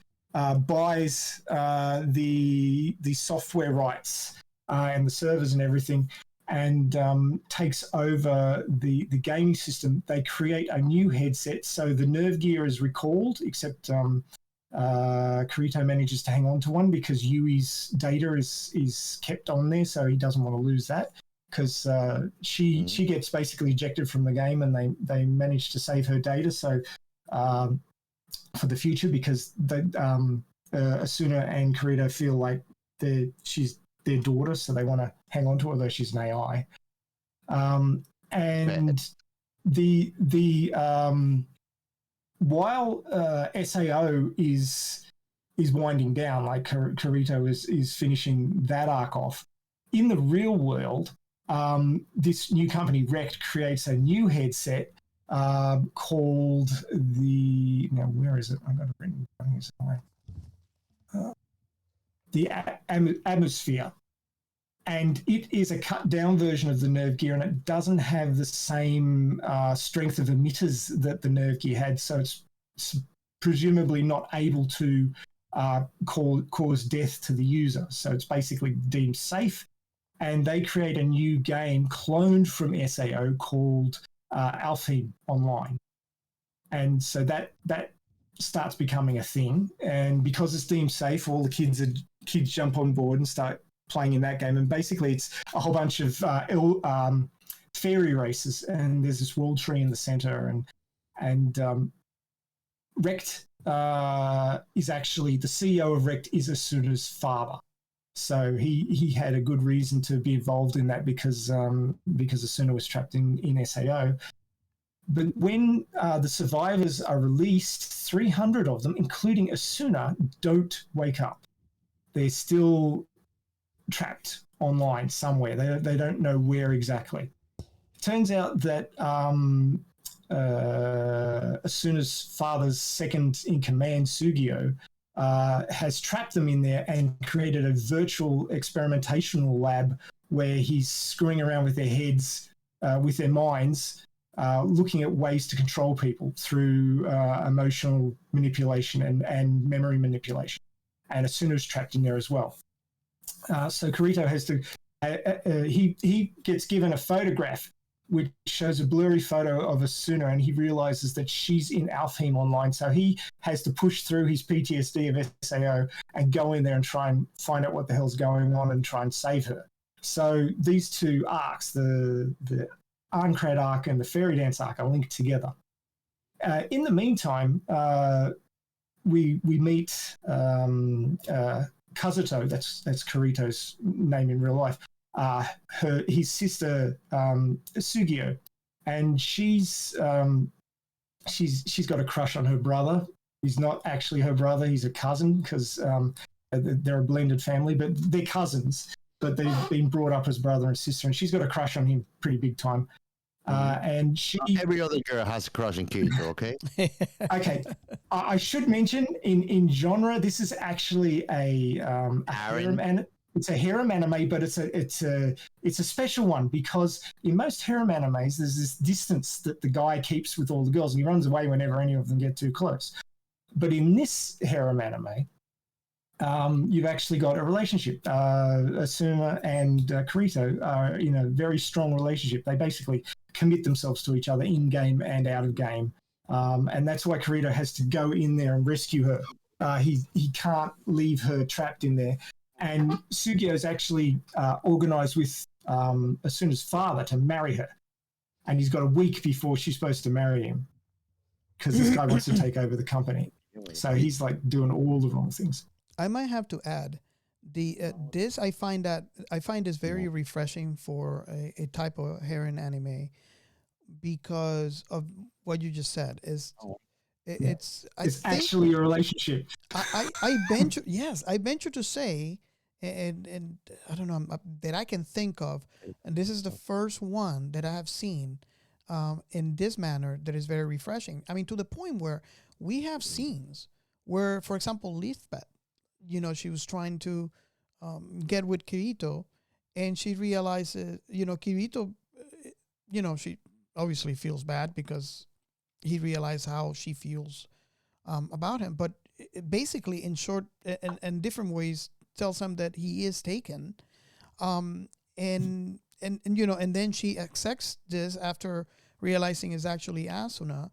buys the software rights and the servers and everything, and takes over the gaming system. They create a new headset, so the Nerve gear is recalled, except Kirito manages to hang on to one because Yui's data is kept on there, so he doesn't want to lose that, because she gets basically ejected from the game, and they manage to save her data, so for the future, because Asuna and Kirito feel like she's their daughter, so they want to hang on to her, though she's an AI. And while SAO is winding down, like Kirito is finishing that arc off, in the real world, this new company, Rect, creates a new headset called where is it? I've got it written down somewhere. The Atmosphere. And it is a cut-down version of the Nerve gear, and it doesn't have the same strength of emitters that the Nerve gear had, so it's presumably not able to cause death to the user. So it's basically deemed safe. And they create a new game cloned from SAO called Alfheim Online. And so that starts becoming a thing. And because it's deemed safe, all the kids jump on board and start playing in that game, and basically it's a whole bunch of fairy races, and there's this world tree in the center, and Rect is actually, the CEO of Rect is Asuna's father, So he had a good reason to be involved in that because Asuna was trapped in SAO. But when the survivors are released, 300 of them, including Asuna, don't wake up. They're still trapped online somewhere. They don't know where exactly. Turns out that Asuna's father's second in command, Sugio, has trapped them in there and created a virtual experimental lab where he's screwing around with their heads, with their minds, looking at ways to control people through emotional manipulation and memory manipulation. And Asuna's trapped in there as well. So Kirito has to, he gets given a photograph which shows a blurry photo of Asuna, and he realizes that she's in Alfheim online. So he has to push through his PTSD of SAO and go in there and try and find out what the hell's going on and try and save her. So these two arcs, the Arncrad arc and the Fairy Dance arc, are linked together. In the meantime, we meet Kazuto, that's Kirito's name in real life, his sister Sugio, and she's got a crush on her brother. He's not actually her brother; he's a cousin because they're a blended family, but they're cousins. But they've been brought up as brother and sister, and she's got a crush on him pretty big time. And every other girl has a crush on Kirito, okay? Okay, I should mention in genre, this is actually a harem, and it's a harem anime, but it's a special one because in most harem animes, there's this distance that the guy keeps with all the girls, and he runs away whenever any of them get too close. But in this harem anime, you've actually got a relationship. Asuna and Kirito are in a very strong relationship. They basically commit themselves to each other in game and out of game, and that's why Kirito has to go in there and rescue her. He can't leave her trapped in there. And Sugio is actually organized with Asuna's father to marry her, and he's got a week before she's supposed to marry him because this guy wants to take over the company. So he's like doing all the wrong things. I might have to add this. I find this very refreshing for a type of harem anime because of what you just said. It's actually a relationship. I venture to say, and I don't know that I can think of, and this is the first one that I have seen in this manner that is very refreshing. I mean, to the point where we have scenes where, for example, Lisbeth, she was trying to get with Kirito, and she realizes, Kirito, she obviously feels bad because he realized how she feels about him. But basically, in short and different ways, tells him that he is taken, and then she accepts this after realizing it's actually Asuna.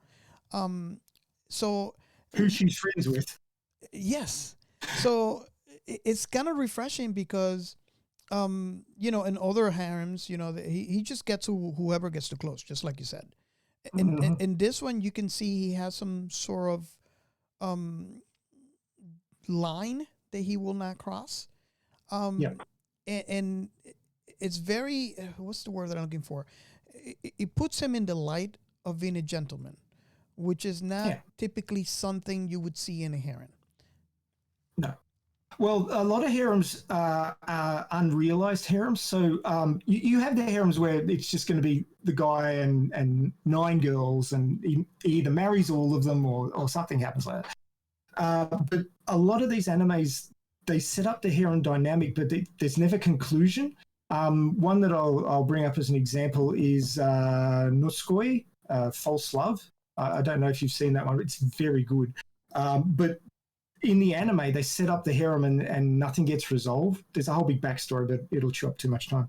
So who she's friends with. Yes. So it's kind of refreshing because, in other harems, he just gets whoever gets too close, just like you said. In this one, you can see he has some sort of line that he will not cross. And it's very, what's the word that I'm looking for? It puts him in the light of being a gentleman, which is not typically something you would see in a harem. No. Well, a lot of harems are unrealized harems. So you have the harems where it's just going to be the guy and 9 girls, and he either marries all of them or something happens like that. But a lot of these animes, they set up the harem dynamic, but there's never conclusion. One that I'll bring up as an example is Noskoi, False Love. I don't know if you've seen that one. It's very good. But in the anime, they set up the harem and nothing gets resolved. There's a whole big backstory, but it'll chew up too much time.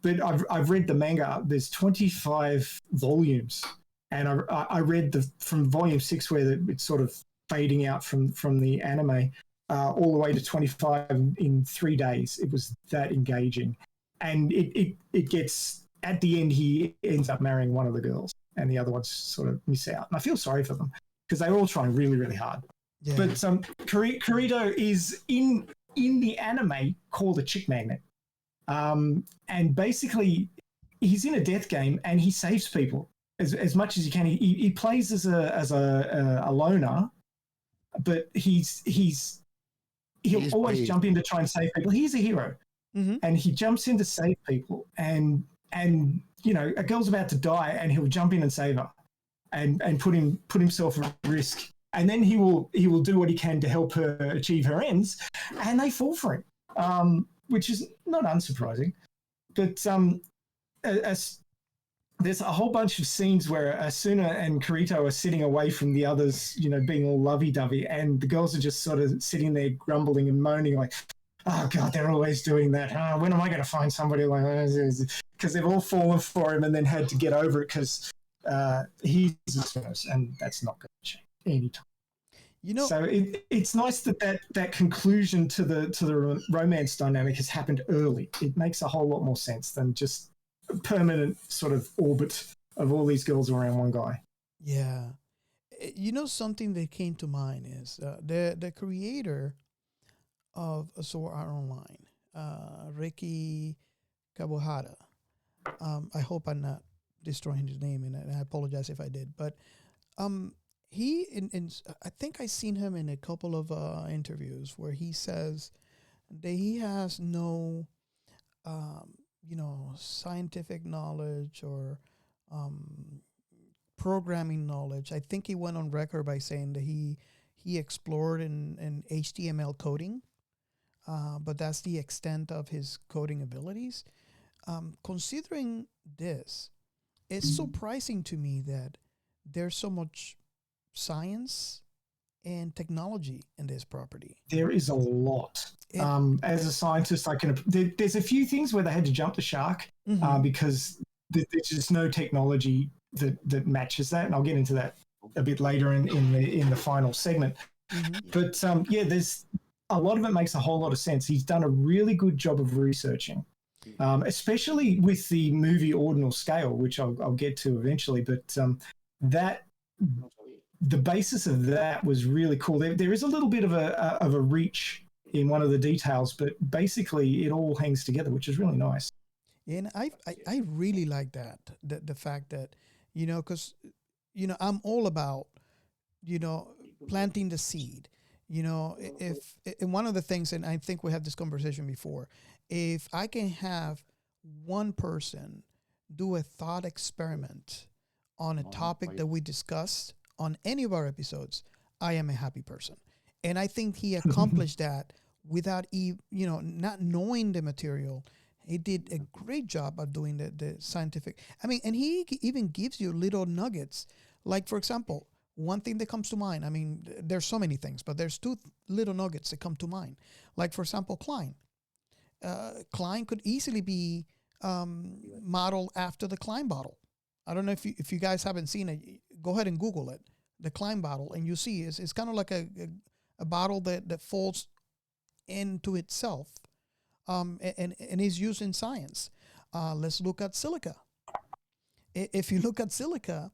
But I've read the manga. There's 25 volumes, and I read from volume 6 where it's sort of fading out from the anime all the way to 25 in 3 days. It was that engaging, and it gets at the end he ends up marrying one of the girls, and the other ones sort of miss out. And I feel sorry for them because they're all trying really, really hard. Yeah. But Kirito is in in the anime called a chick magnet. And basically, he's in a death game and he saves people as much as he can. He plays as a loner, but he'll always jump in to try and save people. He's a hero, and he jumps in to save people. And you know, a girl's about to die, and he'll jump in and save her, and put himself at risk. And then he will do what he can to help her achieve her ends, and they fall for him, which is not unsurprising. But there's a whole bunch of scenes where Asuna and Kirito are sitting away from the others, you know, being all lovey-dovey, and the girls are just sort of sitting there grumbling and moaning like, oh, God, they're always doing that. When am I going to find somebody like that? Because they've all fallen for him and then had to get over it because he's a Asuna, and that's not going to change anytime. You know, so it's nice that conclusion to the romance dynamic has happened early. It makes a whole lot more sense than just a permanent sort of orbit of all these girls around one guy. Yeah. You know, something that came to mind is the creator of Sword Art Online, Ricky Kabuhara. I hope I'm not destroying his name, and I apologize if I did. But he, I think I seen him in a couple of interviews where he says that he has no, scientific knowledge or programming knowledge. I think he went on record by saying that he explored in HTML coding, but that's the extent of his coding abilities. Considering this, it's surprising to me that there's so much science and technology in this property. There is a lot. As a scientist, there's a few things where they had to jump the shark because there's just no technology that matches that, and I'll get into that a bit later in the final segment. But there's a lot of it makes a whole lot of sense. He's done a really good job of researching, especially with the movie ordinal scale, which I'll get to eventually. But the basis of that was really cool. There is a little bit of a reach in one of the details, but basically it all hangs together, which is really nice. And I really like that, the fact that, because, I'm all about, planting the seed. If and one of the things, and I think we had this conversation before, if I can have one person do a thought experiment on a topic that we discussed on any of our episodes, I am a happy person. And I think he accomplished that without not knowing the material. He did a great job of doing the scientific. I mean, and he even gives you little nuggets. Like, for example, one thing that comes to mind, I mean, there's so many things, but there's two little nuggets that come to mind. Like, for example, Klein. Klein could easily be modeled after the Klein bottle. I don't know if you guys haven't seen it, go ahead and Google it, the Klein bottle, and you see it's kind of like a bottle that folds into itself, and is used in science. Let's look at silica. If you look at silica,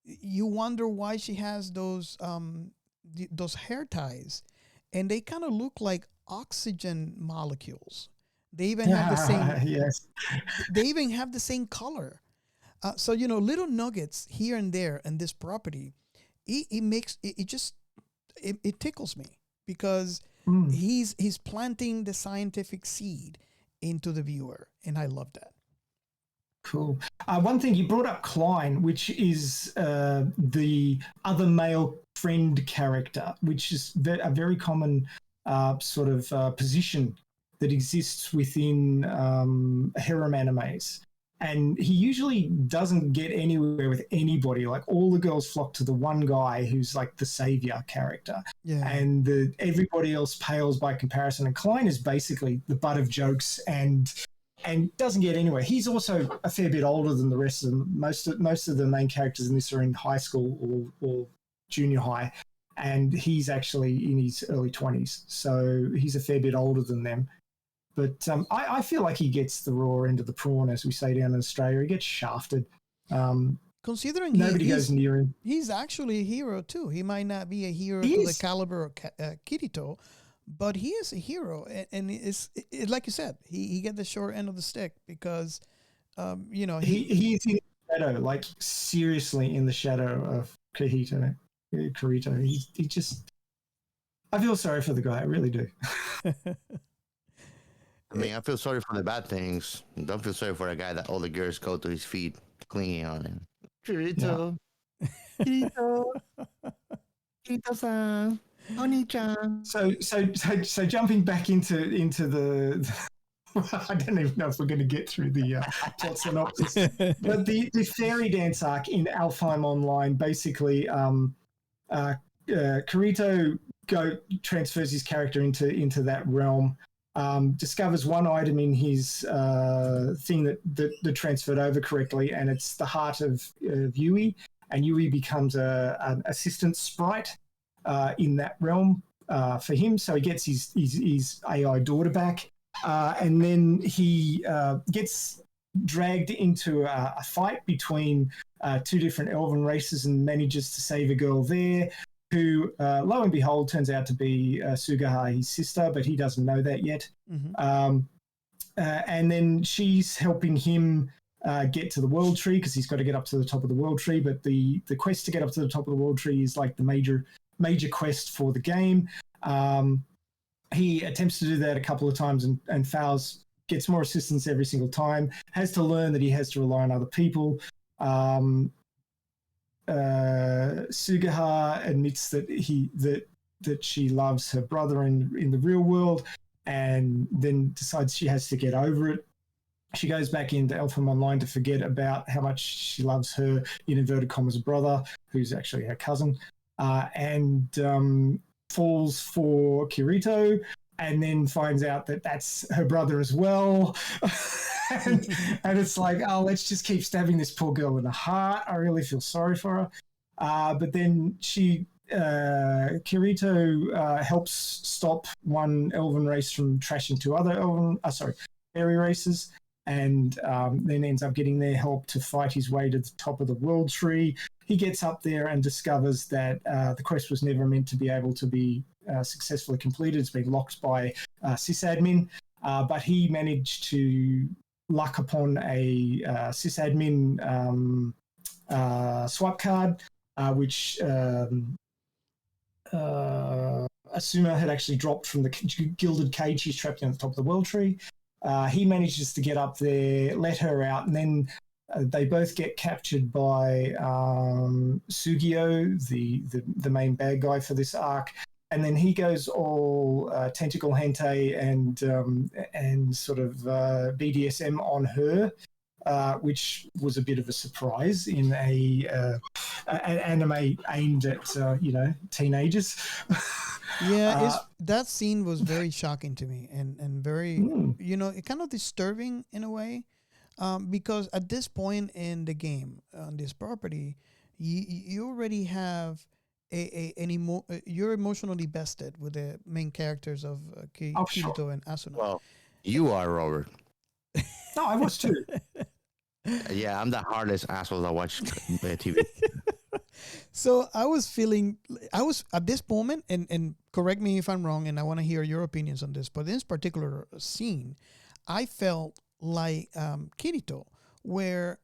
you wonder why she has those hair ties, and they kind of look like oxygen molecules. They even have the same. Yes. They even have the same color. So little nuggets here and there in this property, it tickles me because he's planting the scientific seed into the viewer, and I love that. Cool. One thing you brought up, Klein, which is the other male friend character, which is a very common sort of position that exists within harem animes. And he usually doesn't get anywhere with anybody. Like, all the girls flock to the one guy who's like the savior character. Yeah. And everybody else pales by comparison. And Klein is basically the butt of jokes and doesn't get anywhere. He's also a fair bit older than the rest of them. Most of the main characters in this are in high school or junior high. And he's actually in his early 20s. So he's a fair bit older than them. But I feel like he gets the raw end of the prawn, as we say down in Australia. He gets shafted. Considering nobody goes near him. He's actually a hero too. He might not be a hero to the caliber of Kirito, but he is a hero, and like you said, he get the short end of the stick because, he's in the shadow, like seriously in the shadow of Kirito. He just, I feel sorry for the guy. I really do. I mean, I feel sorry for the bad things. Don't feel sorry for a guy that all the girls go to his feet, clinging on him. Kirito, Kirito, Kirito-san, Oni-chan. So jumping back into the I don't even know if we're going to get through the plot synopsis, but the fairy dance arc in Alfheim Online, basically, Kirito transfers his character into that realm, discovers one item in his thing that transferred over correctly, and it's the heart of Yui, and Yui becomes an assistant sprite in that realm for him. So he gets his AI daughter back, and then he gets dragged into a fight between two different elven races and manages to save a girl there who, lo and behold, turns out to be Sugaha, his sister, but he doesn't know that yet. Mm-hmm. And then she's helping him get to the world tree because he's got to get up to the top of the world tree. But the quest to get up to the top of the world tree is like the major quest for the game. He attempts to do that a couple of times and fails, gets more assistance every single time, has to learn that he has to rely on other people. Sugaha admits that she loves her brother in the real world, and then decides she has to get over it. She goes back into Alpha Online to forget about how much she loves her, in inverted commas, brother, who's actually her cousin, and falls for Kirito, and then finds out that that's her brother as well. and it's like, oh, let's just keep stabbing this poor girl in the heart. I really feel sorry for her. But then Kirito helps stop one elven race from trashing two other fairy races, and then ends up getting their help to fight his way to the top of the world tree. He gets up there and discovers that the quest was never meant to be able to be successfully completed. It's been locked by sysadmin, but he managed to luck upon a sysadmin swipe card, which Asuma had actually dropped from the gilded cage she's trapped in at the top of the world tree. He manages to get up there, let her out, and then they both get captured by Sugio, the main bad guy for this arc, and then he goes all tentacle hentai and sort of BDSM on her, which was a bit of a surprise in an anime aimed at teenagers. Yeah, that scene was very shocking to me and very kind of disturbing in a way, because at this point in the game on this property, you already have you're emotionally vested with the main characters of Kirito sure. and Asuna. Well, you are, Robert. No, I was too. Yeah, I'm the hardest asshole that watch TV. So I was at this moment, and correct me if I'm wrong, and I want to hear your opinions on this, but in this particular scene, I felt like Kirito, where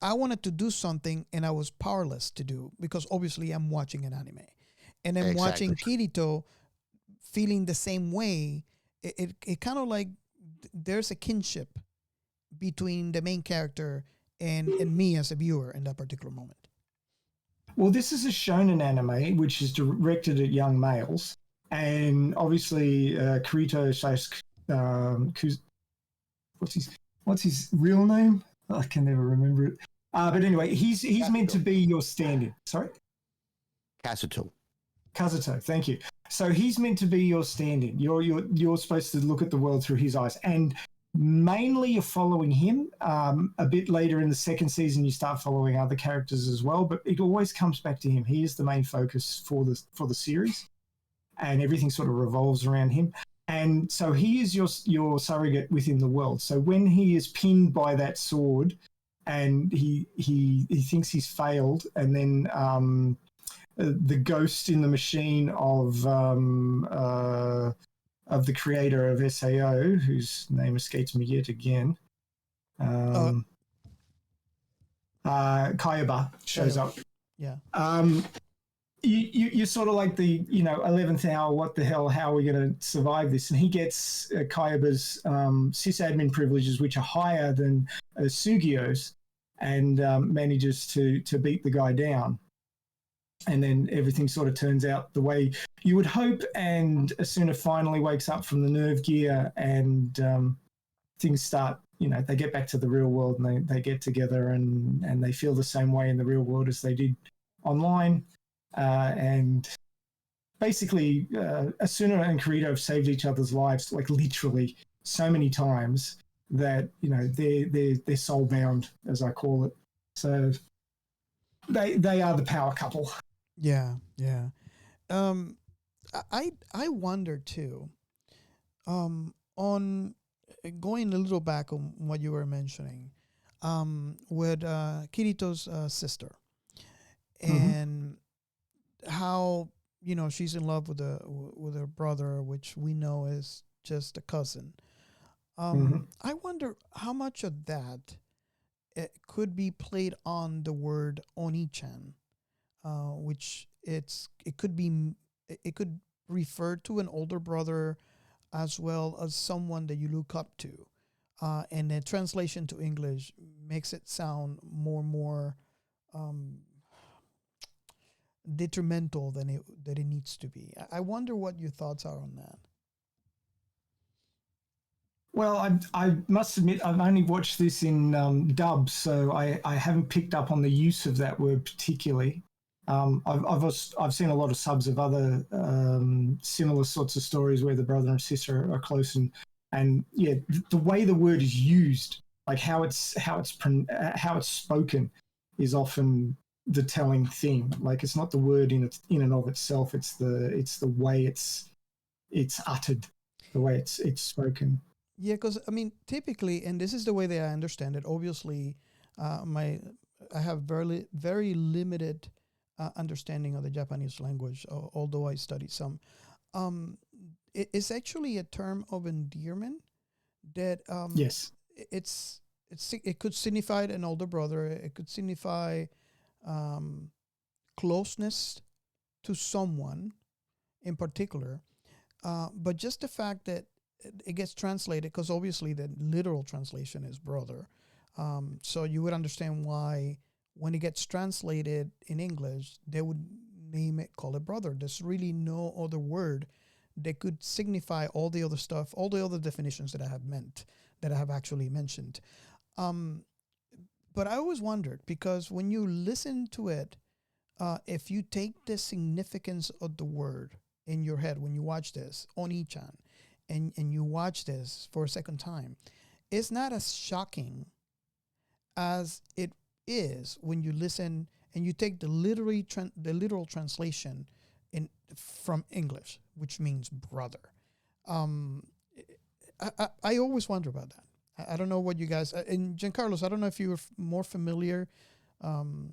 I wanted to do something and I was powerless to do because obviously I'm watching an anime. And then watching Kirito feeling the same way, it kind of like there's a kinship between the main character and me as a viewer in that particular moment. Well, this is a shonen anime, which is directed at young males. And obviously, Kirito what's his real name? I can never remember it. But anyway, he's meant to be your stand-in. Sorry? Kazuto, thank you. So he's meant to be your stand-in. You're supposed to look at the world through his eyes. And mainly you're following him. A bit later in the second season, you start following other characters as well, but it always comes back to him. He is the main focus for the series, and everything sort of revolves around him. And so he is your surrogate within the world. So when he is pinned by that sword, and he thinks he's failed, and then the ghost in the machine of of the creator of SAO, whose name escapes me yet again. Kayaba shows up. Yeah. You're sort of like the 11th hour. What the hell? How are we going to survive this? And he gets Kayaba's sysadmin privileges, which are higher than Sugio's, and manages to beat the guy down. And then everything sort of turns out the way you would hope. And Asuna finally wakes up from the nerve gear, and things start. They get back to the real world, and they get together, and they feel the same way in the real world as they did online. And basically, Asuna and Kirito have saved each other's lives, like literally so many times that they're soul bound, as I call it. So they are the power couple. Yeah. I wonder too. On going a little back on what you were mentioning, with Kirito's sister, and how she's in love with her brother, which we know is just a cousin. I wonder how much of that could be played on the word Oni-chan, which it could refer to an older brother as well as someone that you look up to, and the translation to English makes it sound more detrimental than it needs to be. I wonder what your thoughts are on that. Well, I must admit I've only watched this in dub, so I haven't picked up on the use of that word particularly. I've seen a lot of subs of other similar sorts of stories where the brother and sister are close, and yeah, the way the word is used, like how it's spoken, is often the telling thing. Like it's not the word in and of itself; it's the way it's uttered, the way it's spoken. Yeah, because I mean, typically, and this is the way that I understand it. Obviously, I have very limited understanding of the Japanese language, although I studied some. It's actually a term of endearment that yes, it could signify an older brother. It could signify closeness to someone in particular. But just the fact that it gets translated, because obviously the literal translation is brother. So you would understand why when it gets translated in English, they would call it brother. There's really no other word that could signify all the other stuff, all the other definitions that I have actually mentioned. But I always wondered, because when you listen to it, if you take the significance of the word in your head when you watch this, Oni-chan, and you watch this for a second time, it's not as shocking as it is when you listen and you take the literal translation from English, which means brother. I always wonder about that. I don't know what you guys, and Giancarlos, I don't know if you were more familiar from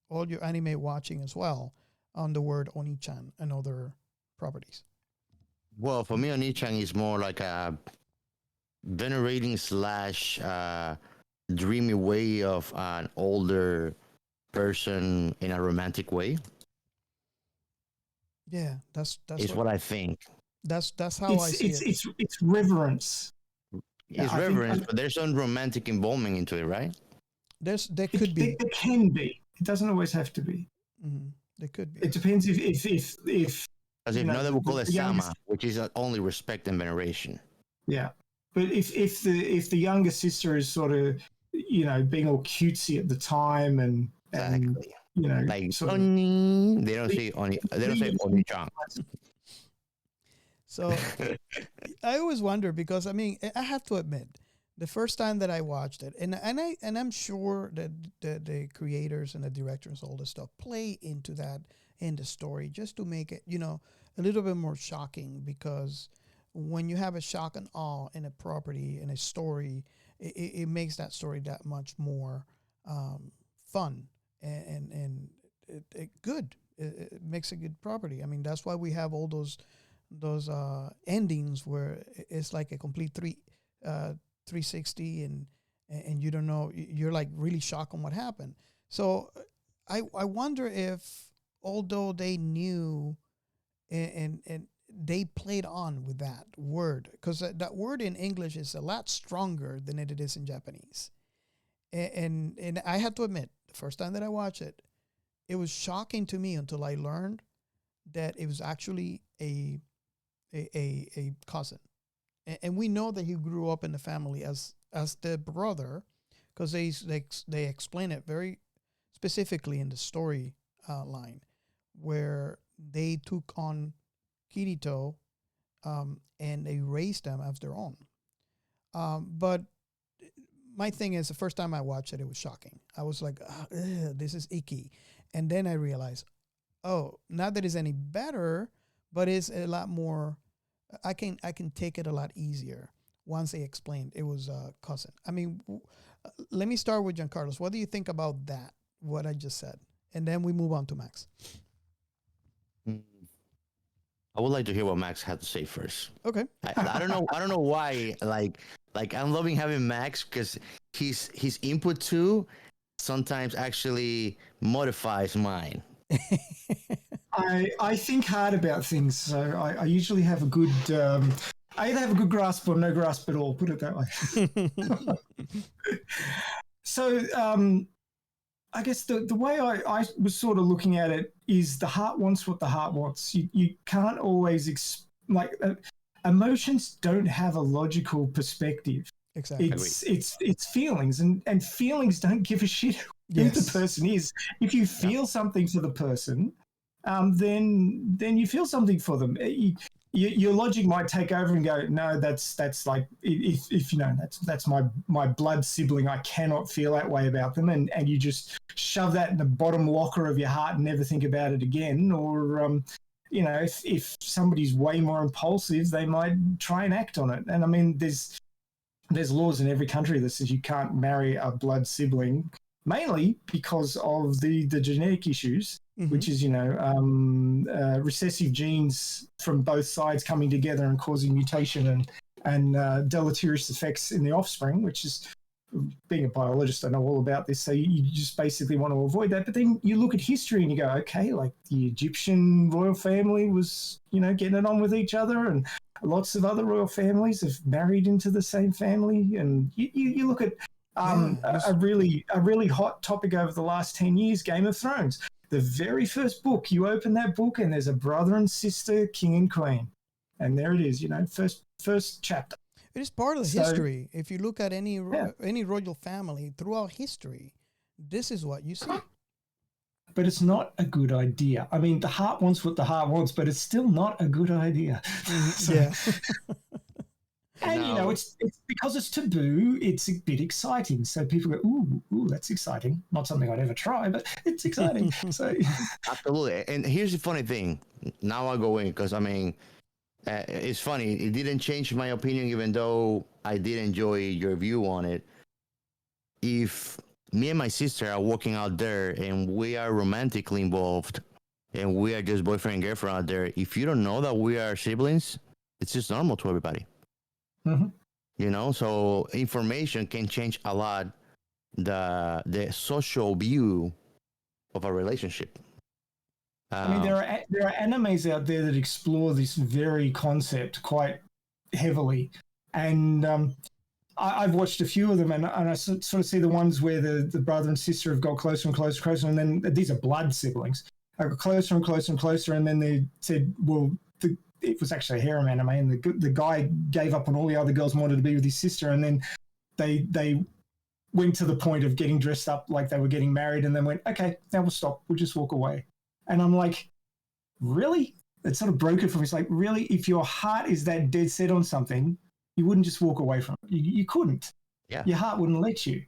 all your anime watching as well on the word Oni-chan and other properties. Well, for me, Oni-chan is more like a venerating / dreamy way of an older person in a romantic way. Yeah, that's what I think. That's how I see it. It's reverence. It's reverence, but there's some romantic involvement into it, right? There could be. There can be. It doesn't always have to be. Mm-hmm. There could be. It depends if because if not, they will call it sama, which is only respect and veneration. Yeah, but if the younger sister is sort of being all cutesy at the time and exactly, like sort Oni, they don't say Oni-chan. So I always wonder, because I mean, I have to admit, the first time that I watched it, and I'm sure that the creators and the directors, all this stuff, play into that in the story just to make it, a little bit more shocking, because when you have a shock and awe in a property, in a story, it makes that story that much more fun and good. It makes a good property. I mean, that's why we have all those those endings where it's like a complete 360 and you don't know, you're like really shocked on what happened. So I wonder if, although they knew and they played on with that word, because that word in English is a lot stronger than it is in Japanese. And I have to admit, the first time that I watched it, it was shocking to me until I learned that it was actually a cousin. And we know that he grew up in the family as the brother, because they explain it very specifically in the story line, where they took on Kirito and they raised them as their own. But my thing is, the first time I watched it, it was shocking. I was like, this is icky. And then I realized, oh, not that it's any better, but it's a lot more, I can take it a lot easier once they explained it was a cousin. I mean, let me start with Giancarlos. What do you think about that, what I just said? And then we move on to Max. I would like to hear what Max had to say first. Okay. I don't know. I don't know why. Like I'm loving having Max because his input too sometimes actually modifies mine. I think hard about things, so I usually have a good. I either have a good grasp or no grasp at all. Put it that way. So I guess the way I was sort of looking at it is the heart wants what the heart wants. You can't always emotions don't have a logical perspective. Exactly. It's feelings, and feelings don't give a shit who the person is. If you feel something for the person, then you feel something for them. Your logic might take over and go, no, that's like if you know that's my blood sibling. I cannot feel that way about them, and you just shove that in the bottom locker of your heart and never think about it again. Or you know, if somebody's way more impulsive, they might try and act on it. And I mean, there's laws in every country that says you can't marry a blood sibling, mainly because of the genetic issues. Which is, you know, recessive genes from both sides coming together and causing mutation and deleterious effects in the offspring, which is, being a biologist, I know all about this. So you just basically want to avoid that. But then you look at history and you go, okay, like the Egyptian royal family was, you know, getting it on with each other, and lots of other royal families have married into the same family. And you look at a really hot topic over the last 10 years, Game of Thrones. The very first book, you open that book and there's a brother and sister, king and queen. And there it is, you know, first chapter. It is part of the history. If you look at any royal family throughout history, this is what you see. But it's not a good idea. I mean, the heart wants what the heart wants, but it's still not a good idea. Yeah. And, you know, it's because it's taboo, it's a bit exciting. So people go, ooh, that's exciting. Not something I'd ever try, but it's exciting. So Absolutely. And here's the funny thing. Now I go in because, I mean, it's funny. It didn't change my opinion, even though I did enjoy your view on it. If me and my sister are walking out there and we are romantically involved and we are just boyfriend and girlfriend out there, if you don't know that we are siblings, it's just normal to everybody. Mm-hmm. You know, so information can change a lot the social view of a relationship. I mean, there are animes out there that explore this very concept quite heavily, and I've watched a few of them, and I sort of see the ones where the brother and sister have got closer and closer, and then these are blood siblings. I got closer and closer and closer, and then they said, well, it was actually a harem anime, and the guy gave up on all the other girls and wanted to be with his sister, and then they went to the point of getting dressed up like they were getting married, and then went, okay, now we'll stop, we'll just walk away. And I'm like, really? It sort of broke it for me. It's like, really? If your heart is that dead set on something, you wouldn't just walk away from it. You couldn't. Yeah. Your heart wouldn't let you.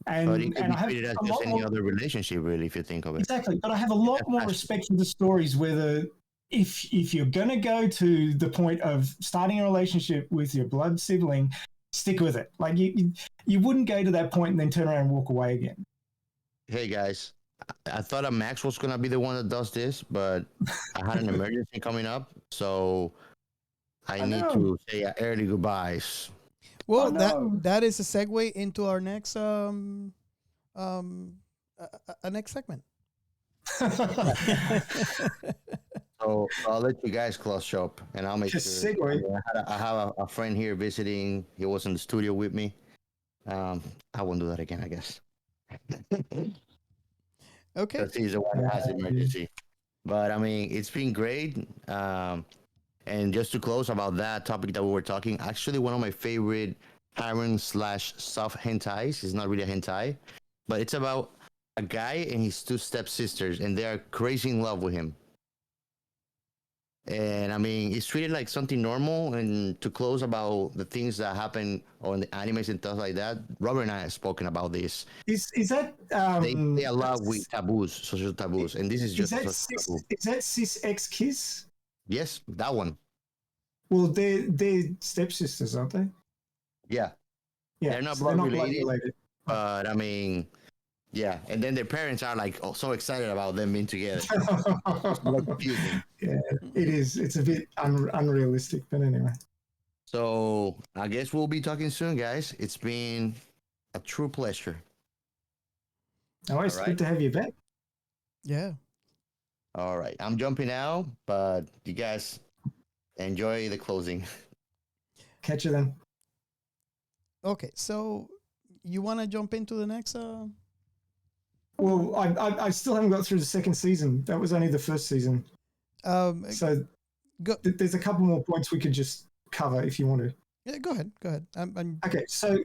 And, but it can and be I have treated as just any other relationship, really, if you think of it. Exactly. But I have a lot more respect for the stories where if you're going to go to the point of starting a relationship with your blood sibling, stick with it. Like you wouldn't go to that point and then turn around and walk away again. Hey, guys. I thought Max was going to be the one that does this, but I had an emergency coming up. So I I need know. to say early goodbyes. Well, no. that is a segue into our next a next segment. So I'll let you guys close up, and I'll make Just sure. segue. I have a friend here visiting. He was in the studio with me. I won't do that again, I guess, Okay. because he's the one that has the emergency. But I mean, it's been great. And just to close about that topic that we were talking, actually, one of my favorite harem/soft hentais is not really a hentai, but it's about a guy and his two stepsisters, and they are crazy in love with him. And I mean, it's treated like something normal. And to close about the things that happen on the animes and stuff like that, Robert and I have spoken about this. Is that They allow with taboos, social taboos, and this is just a social taboo. is that cis X Kiss? Yes, that one. Well, they're stepsisters, aren't they? Yeah, Yeah, they're not so blood blood related, but I mean, yeah. And then their parents are like so excited about them being together. It's like confusing. Yeah, it is. It's a bit unrealistic, but anyway. So I guess we'll be talking soon, guys. It's been a true pleasure. Always All right. good to have you back. Yeah. All right, I'm jumping out, but you guys enjoy the closing. Catch you then. Okay. So you want to jump into the next? Well, I still haven't got through the second season. That was only the first season. So Go. there's a couple more points we could just cover if you want to. Yeah. Go ahead. Go ahead. Okay, so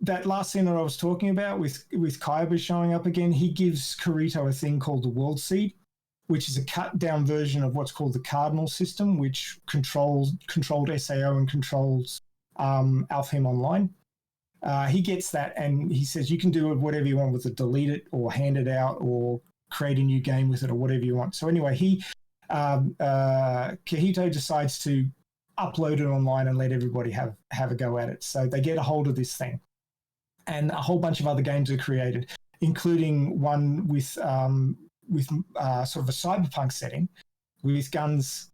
that last scene that I was talking about with Kaiba showing up again, he gives Kirito a thing called the World Seed, which is a cut down version of what's called the Cardinal System, which controlled SAO and controls Alfheim Online. He gets that and he says you can do whatever you want with it, delete it or hand it out or create a new game with it or whatever you want. So anyway, Kirito decides to upload it online and let everybody have a go at it. So they get a hold of this thing. And a whole bunch of other games are created, including one with sort of a cyberpunk setting with guns,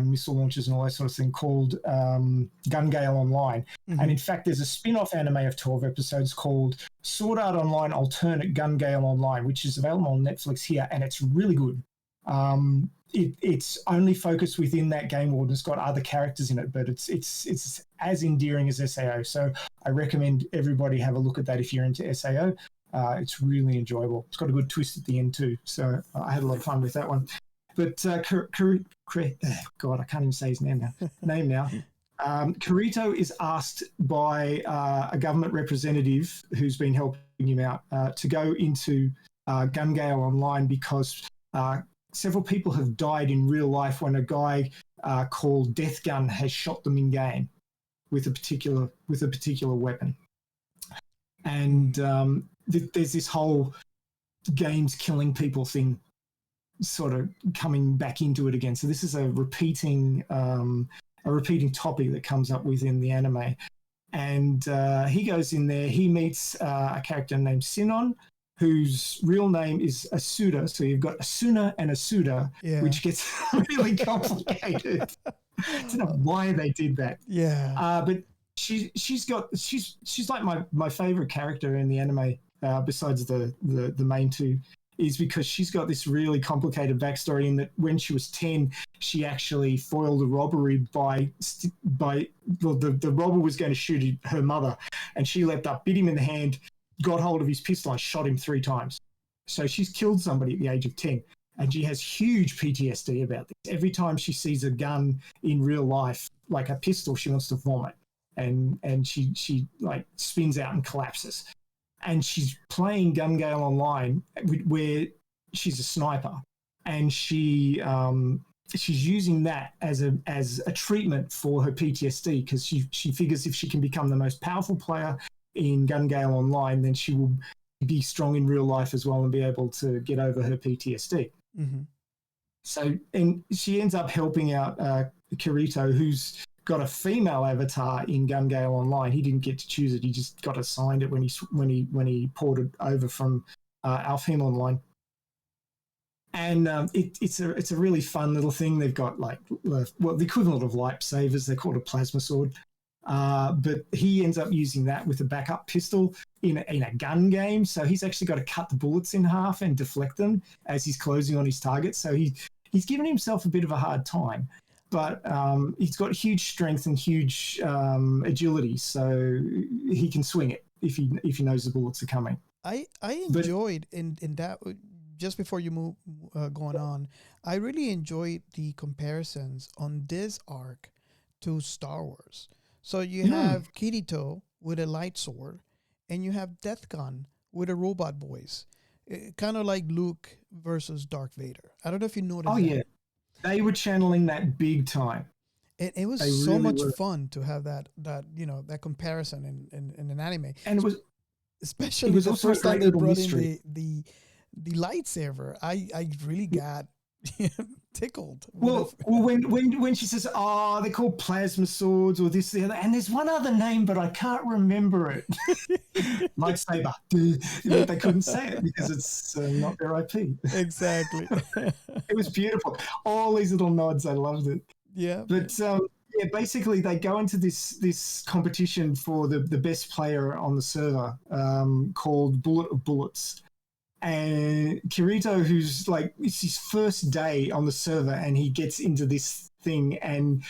missile launchers and all that sort of thing called Gun Gale Online. Mhm. And in fact, there's a spin-off anime of 12 episodes called Sword Art Online Alternate Gun Gale Online, which is available on Netflix here, and it's really good. It's only focused within that game world. It's got other characters in it, but it's as endearing as SAO. So I recommend everybody have a look at that if you're into SAO. It's really enjoyable. It's got a good twist at the end too. So I had a lot of fun with that one. But God, I can't even say his name now. Kirito is asked by a government representative who's been helping him out to go into Gun Gale Online because several people have died in real life when a guy called Death Gun has shot them in game with a particular weapon. And there's this whole games killing people thing sort of coming back into it again. So this is a repeating topic that comes up within the anime. And he goes in there, he meets a character named Sinon, whose real name is Asuda. So you've got Asuna and Asuda, which gets really complicated. I don't know why they did that. Yeah. But she's like my favorite character in the anime, besides the main two, is because she's got this really complicated backstory in that when she was 10, she actually foiled a robbery by the robber was going to shoot her mother, and she leapt up, bit him in the hand, got hold of his pistol and shot him 3 times. So she's killed somebody at the age of 10, and she has huge PTSD about this. Every time she sees a gun in real life, like a pistol, she wants to vomit, and she like spins out and collapses. And she's playing Gun Gale Online, where she's a sniper, and she's using that as a treatment for her PTSD, because she figures if she can become the most powerful player in Gun Gale Online, then she will be strong in real life as well and be able to get over her PTSD. Mm-hmm. So, and she ends up helping out Kirito, who's got a female avatar in Gun Gale Online. He didn't get to choose it; he just got assigned it when he ported over from Alfheim Online. And it's a really fun little thing. They've got like the equivalent of lifesavers. They're called a plasma sword. But he ends up using that with a backup pistol in a gun game. So he's actually got to cut the bullets in half and deflect them as he's closing on his target. So he's given himself a bit of a hard time. But he's got huge strength and huge agility, so he can swing it if he knows the bullets are coming. I enjoyed in that. Just before you move going on, I really enjoyed the comparisons on this arc to Star Wars. So you have Kirito with a light sword, and you have Death Gun with a robot voice, kind of like Luke versus Darth Vader. I don't know if you noticed. Oh yeah, they were channeling that big time. It was so much fun to have that that comparison in an anime, and it was especially the first time they brought in the lightsaber. I really got tickled. Well, when she says, "Oh, they're called plasma swords," or this, the other, and there's one other name, but I can't remember it. Lightsaber. They couldn't say it because it's not their IP. Exactly. It was beautiful. All these little nods. I loved it. Yeah. But basically they go into this competition for the best player on the server called Bullet of Bullets. And Kirito, who's like, it's his first day on the server, and he gets into this thing, and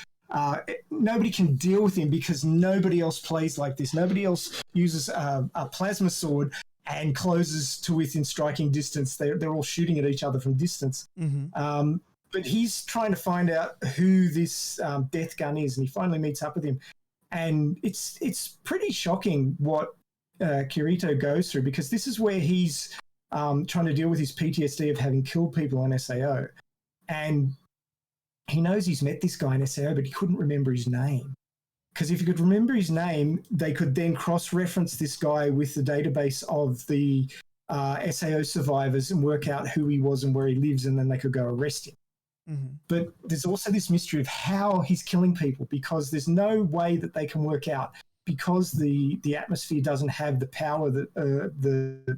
nobody can deal with him because nobody else plays like this. Nobody else uses a plasma sword and closes to within striking distance. They're all shooting at each other from distance. Mm-hmm. But he's trying to find out who this Death Gun is, and he finally meets up with him. And it's pretty shocking what Kirito goes through, because this is where he's trying to deal with his PTSD of having killed people on SAO. And he knows he's met this guy in SAO, but he couldn't remember his name. Because if he could remember his name, they could then cross-reference this guy with the database of the SAO survivors and work out who he was and where he lives, and then they could go arrest him. Mm-hmm. But there's also this mystery of how he's killing people, because there's no way that they can work out, because the atmosphere doesn't have the power that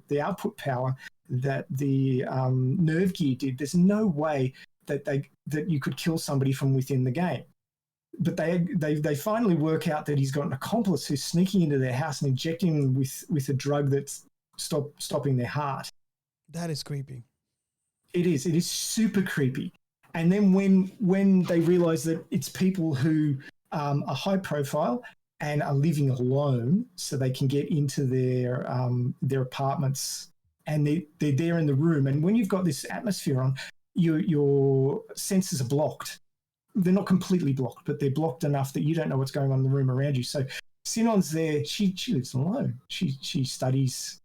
the output power that the nerve gear did. There's no way that you could kill somebody from within the game. But they finally work out that he's got an accomplice who's sneaking into their house and injecting them with a drug that's stopping their heart. That is creepy. It is. It is super creepy. And then when they realize that it's people who are high profile and are living alone, so they can get into their apartments, and they're there in the room. And when you've got this atmosphere on, your senses are blocked. They're not completely blocked, but they're blocked enough that you don't know what's going on in the room around you. So Sinon's there. She lives alone. She studies.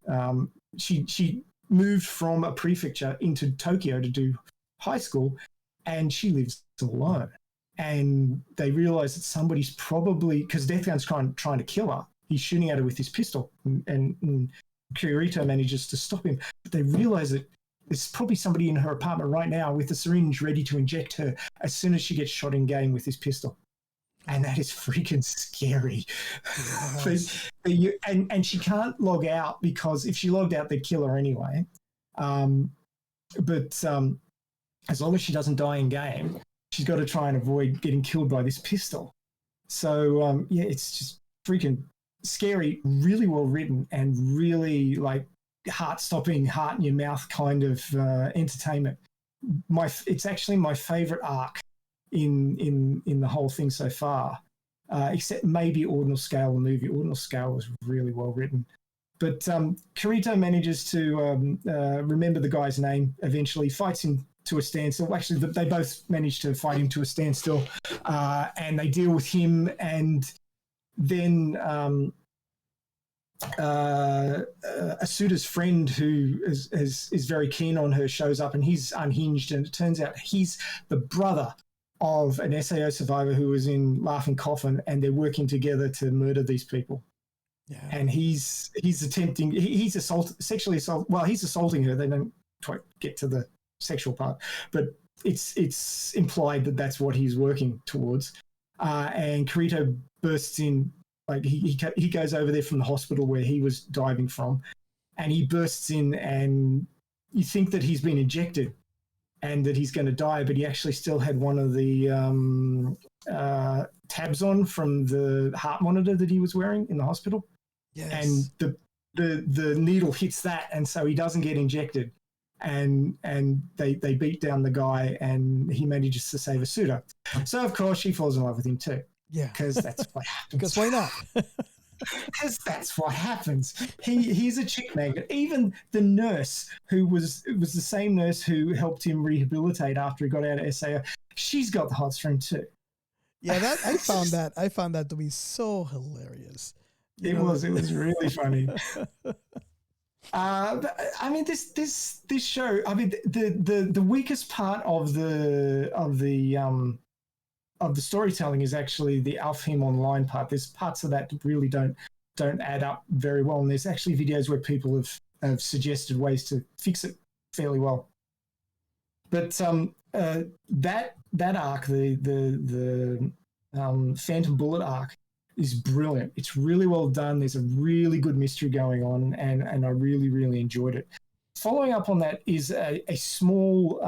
She moved from a prefecture into Tokyo to do high school, and she lives alone. And they realize that somebody's probably, because Death Gun's trying to kill her. He's shooting at her with his pistol, and Kirito manages to stop him. But they realize that there's probably somebody in her apartment right now with a syringe ready to inject her as soon as she gets shot in game with his pistol. And that is freaking scary. Yes. And she can't log out, because if she logged out, they'd kill her anyway. But as long as she doesn't die in game, she's got to try and avoid getting killed by this pistol. So, it's just freaking scary, really well written, and really like heart-stopping, heart-in-your-mouth kind of entertainment. It's actually my favorite arc in the whole thing so far, except maybe Ordinal Scale, the movie. Ordinal Scale was really well written. But Kirito manages to remember the guy's name eventually, fights him to a standstill. Actually, they both manage to fight him to a standstill, and they deal with him. And then Asuda's friend, who is very keen on her, shows up, and he's unhinged. And it turns out he's the brother of an SAO survivor who was in Laughing Coffin, and they're working together to murder these people. Yeah. And he's attempting. He's sexually assault. Well, he's assaulting her. They don't quite get to the sexual part, but it's implied that that's what he's working towards. And Kirito bursts in, like he goes over there from the hospital where he was diving from, and he bursts in, and you think that he's been injected, and that he's going to die, but he actually still had one of the tabs on from the heart monitor that he was wearing in the hospital. Yes. And the needle hits that, and so he doesn't get injected. And they beat down the guy, and he manages to save a suitor. So of course she falls in love with him too. Yeah. Because that's what happens. Because why not? Because that's what happens. He's a chick magnet. Even the nurse, who was the same nurse who helped him rehabilitate after he got out of SAO, she's got the hots for him too. Yeah, I found that to be so hilarious. It was really funny. I mean, this show. I mean, the weakest part of the storytelling is actually the Alfheim Online part. There's parts of that that really don't add up very well, and there's actually videos where people have suggested ways to fix it fairly well. But that arc, the Phantom Bullet arc, is brilliant. It's really well done. There's a really good mystery going on, and I really, really enjoyed it. Following up on that is a small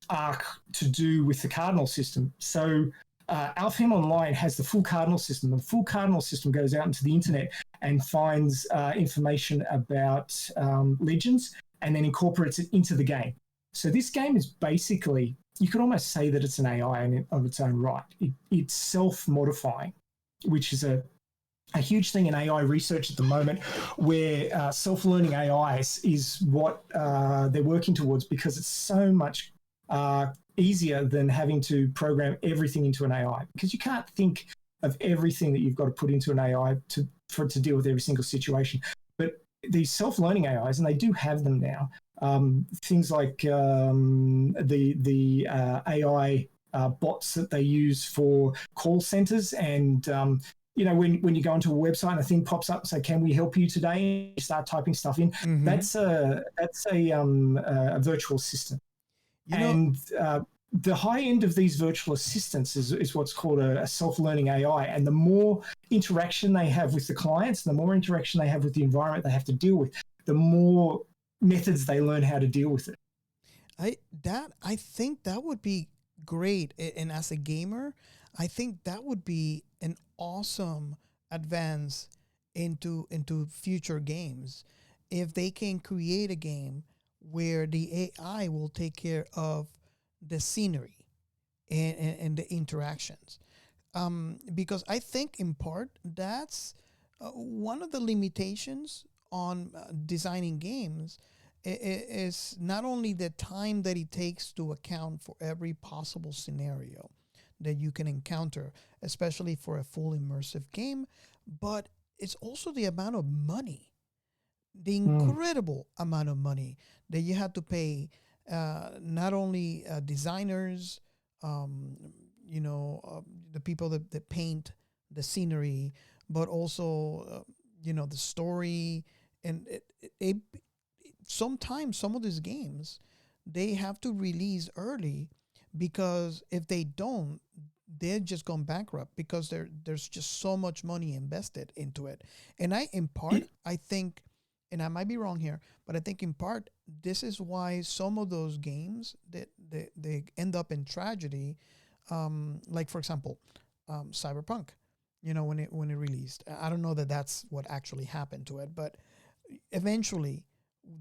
arc to do with the cardinal system. So Alfheim Online has the full cardinal system. The full cardinal system goes out into the internet and finds information about legends and then incorporates it into the game. So this game is basically, you could almost say that it's an AI of its own right. It's self-modifying, which is a huge thing in AI research at the moment, where self-learning AIs is what they're working towards, because it's so much easier than having to program everything into an AI, because you can't think of everything that you've got to put into an AI for it to deal with every single situation. But these self-learning AIs, and they do have them now, things like the AI bots that they use for call centers, and when you go into a website and a thing pops up and say, "Can we help you today?" and you start typing stuff in. Mm-hmm. That's a virtual assistant. The high end of these virtual assistants is what's called a self-learning AI. And the more interaction they have with the clients, the more interaction they have with the environment they have to deal with, the more methods they learn how to deal with it. I think that would be great. And as a gamer, I think that would be an awesome advance into future games, if they can create a game where the AI will take care of the scenery and the interactions. Because I think in part that's one of the limitations on designing games is not only the time that it takes to account for every possible scenario that you can encounter, especially for a full immersive game, but it's also the amount of money, the incredible amount of money that you have to pay not only designers, the people that paint the scenery, but also, the story. And sometimes some of these games, they have to release early, because if they don't, they're just gone bankrupt, because there's just so much money invested into it. And I think, and I might be wrong here, but I think in part, this is why some of those games that they end up in tragedy, like for example, Cyberpunk, when it released. I don't know that that's what actually happened to it, but eventually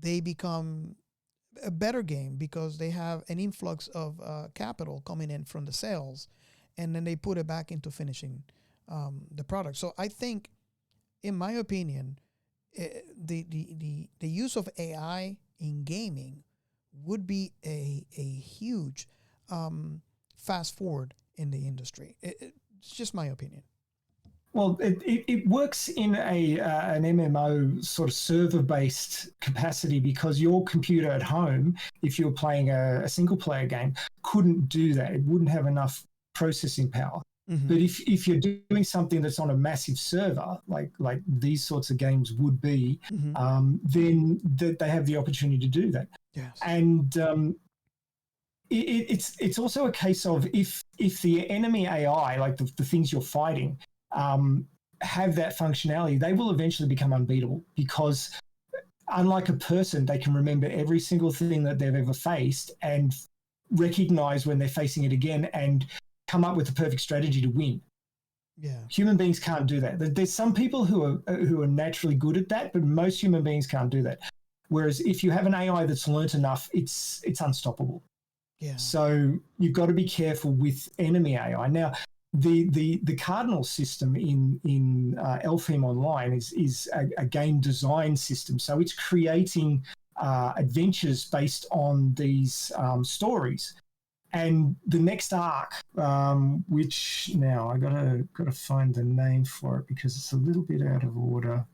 they become a better game because they have an influx of capital coming in from the sales, and then they put it back into finishing the product. So I think, in my opinion, the use of AI in gaming would be a huge fast forward in the industry. It's just my opinion. Well, it works in an MMO sort of server-based capacity, because your computer at home, if you're playing a single-player game, couldn't do that. It wouldn't have enough processing power. Mm-hmm. But if you're doing something that's on a massive server, like these sorts of games would be, mm-hmm. Then they have the opportunity to do that. Yes. And it's also a case of if the enemy AI, like the things you're fighting, have that functionality, they will eventually become unbeatable, because unlike a person, they can remember every single thing that they've ever faced and recognize when they're facing it again and come up with the perfect strategy to win. Yeah. Human beings can't do that. There's some people who are naturally good at that, but most human beings can't do that. Whereas if you have an AI that's learnt enough, it's unstoppable. Yeah. So you've got to be careful with enemy AI. Now, the cardinal system in Elfheim Online is a game design system. So it's creating adventures based on these stories. And the next arc, which now I gotta find the name for it because it's a little bit out of order.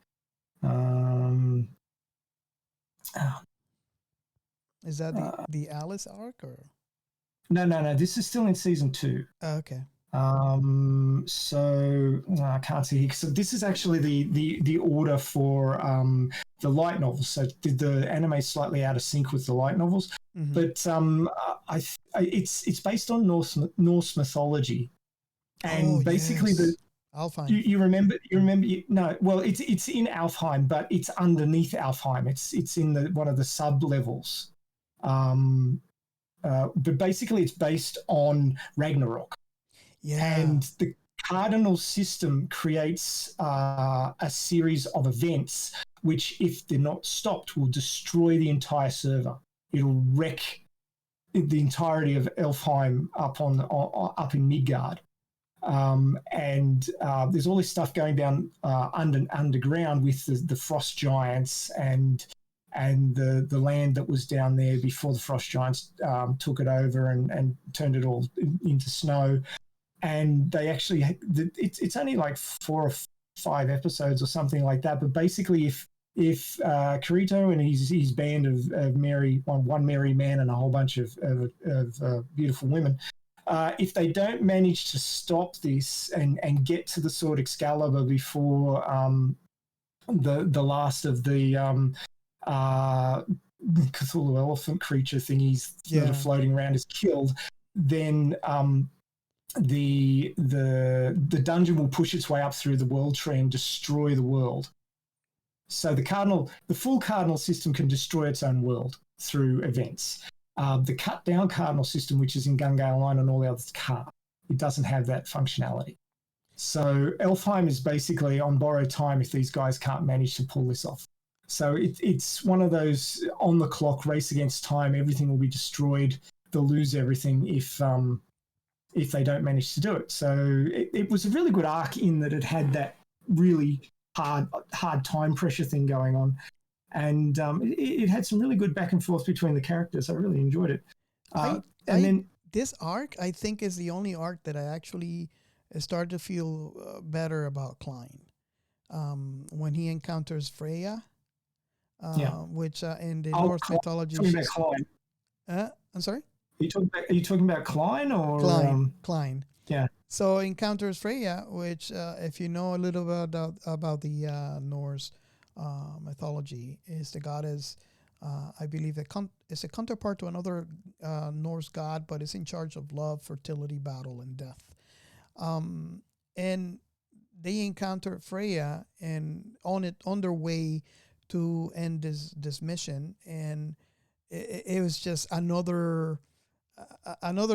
Is that the Alice arc or? No. This is still in season 2. Oh, okay. So no, I can't see here. So this is actually the order for the light novels. So the anime is slightly out of sync with the light novels, but it's based on Norse mythology, and basically Alfheim. You remember? No, well, it's in Alfheim, but it's underneath Alfheim. It's in one of the sub levels. But basically, it's based on Ragnarok. Yeah. And the cardinal system creates a series of events which, if they're not stopped, will destroy the entire server. It'll wreck the entirety of Elfheim up in Midgard. And there's all this stuff going down underground with the frost giants and the land that was down there before the frost giants took it over and turned it all into snow. And they actually, it's only like 4 or 5 episodes or something like that. But basically, if Kirito and his band of one merry man and a whole bunch of beautiful women, if they don't manage to stop this and get to the sword Excalibur before the last of the Cthulhu elephant creature thingies that are floating around is killed, then the dungeon will push its way up through the world tree and destroy the world. So the full cardinal system can destroy its own world through events. The cut down cardinal system, which is in Gun-Gale Line and all the others, can't. It doesn't have that functionality. So Elfheim is basically on borrowed time if these guys can't manage to pull this off. So it's one of those on the clock race against time. Everything will be destroyed. They'll lose everything if they don't manage to do it. So it was a really good arc in that it had that really hard time pressure thing going on. And it had some really good back and forth between the characters. I really enjoyed it. This arc, I think, is the only arc that I actually started to feel better about Klein. When he encounters Freya, which in the Norse mythology... About Klein. I'm sorry? Are you talking about Klein or... Klein. Yeah. So encounters Freya, which if you know a little bit about the Norse mythology, is the goddess, I believe it's a counterpart to another Norse god, but it's in charge of love, fertility, battle, and death. And they encounter Freya and on their way to end this mission, and it was just another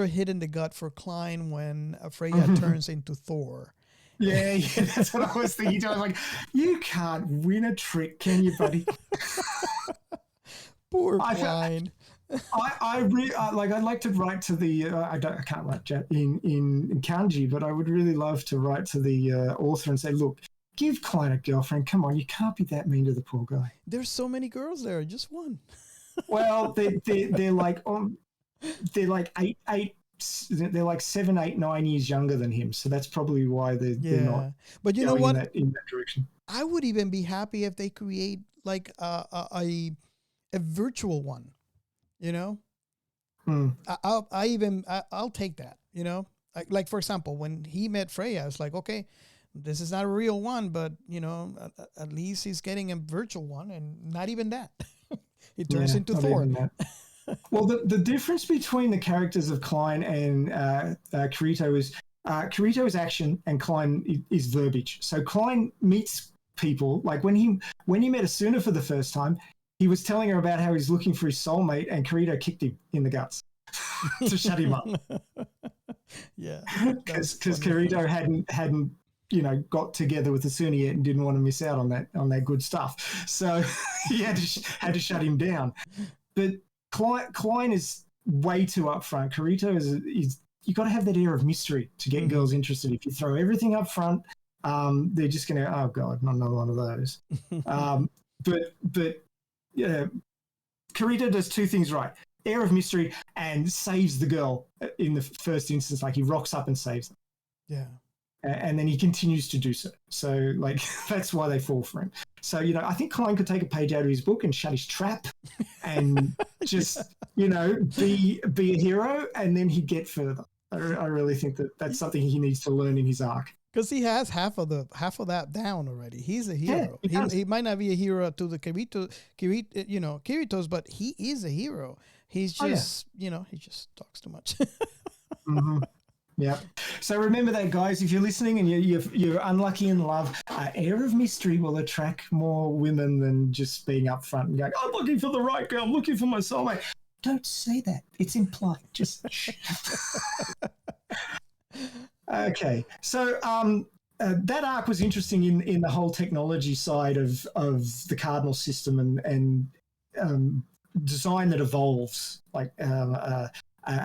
hit in the gut for Klein when Freya turns into Thor. Yeah, that's what I was thinking. I was like, you can't win a trick, can you, buddy? Poor Klein. I'd like to write to the I can't write in kanji, but I would really love to write to the author and say, look, give Klein a girlfriend. Come on, you can't be that mean to the poor guy. There's so many girls there, just one. Well, they're like they're like 7, 8, 9 years younger than him, so that's probably why they're not. But you know what? In that direction, I would even be happy if they create like a virtual one. You know, I'll take that. You know, like for example, when he met Freya, it's like, okay, this is not a real one, but you know, at least he's getting a virtual one, and not even that. He turns into Thor. Well, the difference between the characters of Klein and Kirito is Kirito's action and Klein is verbiage. So Klein meets people, like when he met Asuna for the first time, he was telling her about how he's looking for his soulmate, and Kirito kicked him in the guts. to shut him up. Yeah, Because Kirito hadn't got together with Asuna yet and didn't want to miss out on that good stuff. So he had to shut him down. But Klein is way too upfront. Kirito is you got to have that air of mystery to get girls interested. If you throw everything up front, they're just going to, oh God, not another one of those. But yeah, Kirito does two things right: air of mystery and saves the girl in the first instance. Like he rocks up and saves them. Yeah. And then he continues to do so. So, like, that's why they fall for him. So, I think Klein could take a page out of his book and shut his trap and just, be a hero, and then he'd get further. I really think that's something he needs to learn in his arc. Because he has half of that down already. He's a hero. Yeah, he might not be a hero to the Kiritos, but he is a hero. He's just, he just talks too much. Mm-hmm. Yeah. So remember that, guys. If you're listening and you're unlucky in love, air of mystery will attract more women than just being upfront and going, "I'm looking for the right girl. I'm looking for my soulmate." Don't say that. It's implied. Just shh. Okay. So that arc was interesting in the whole technology side of the cardinal system and design that evolves, like a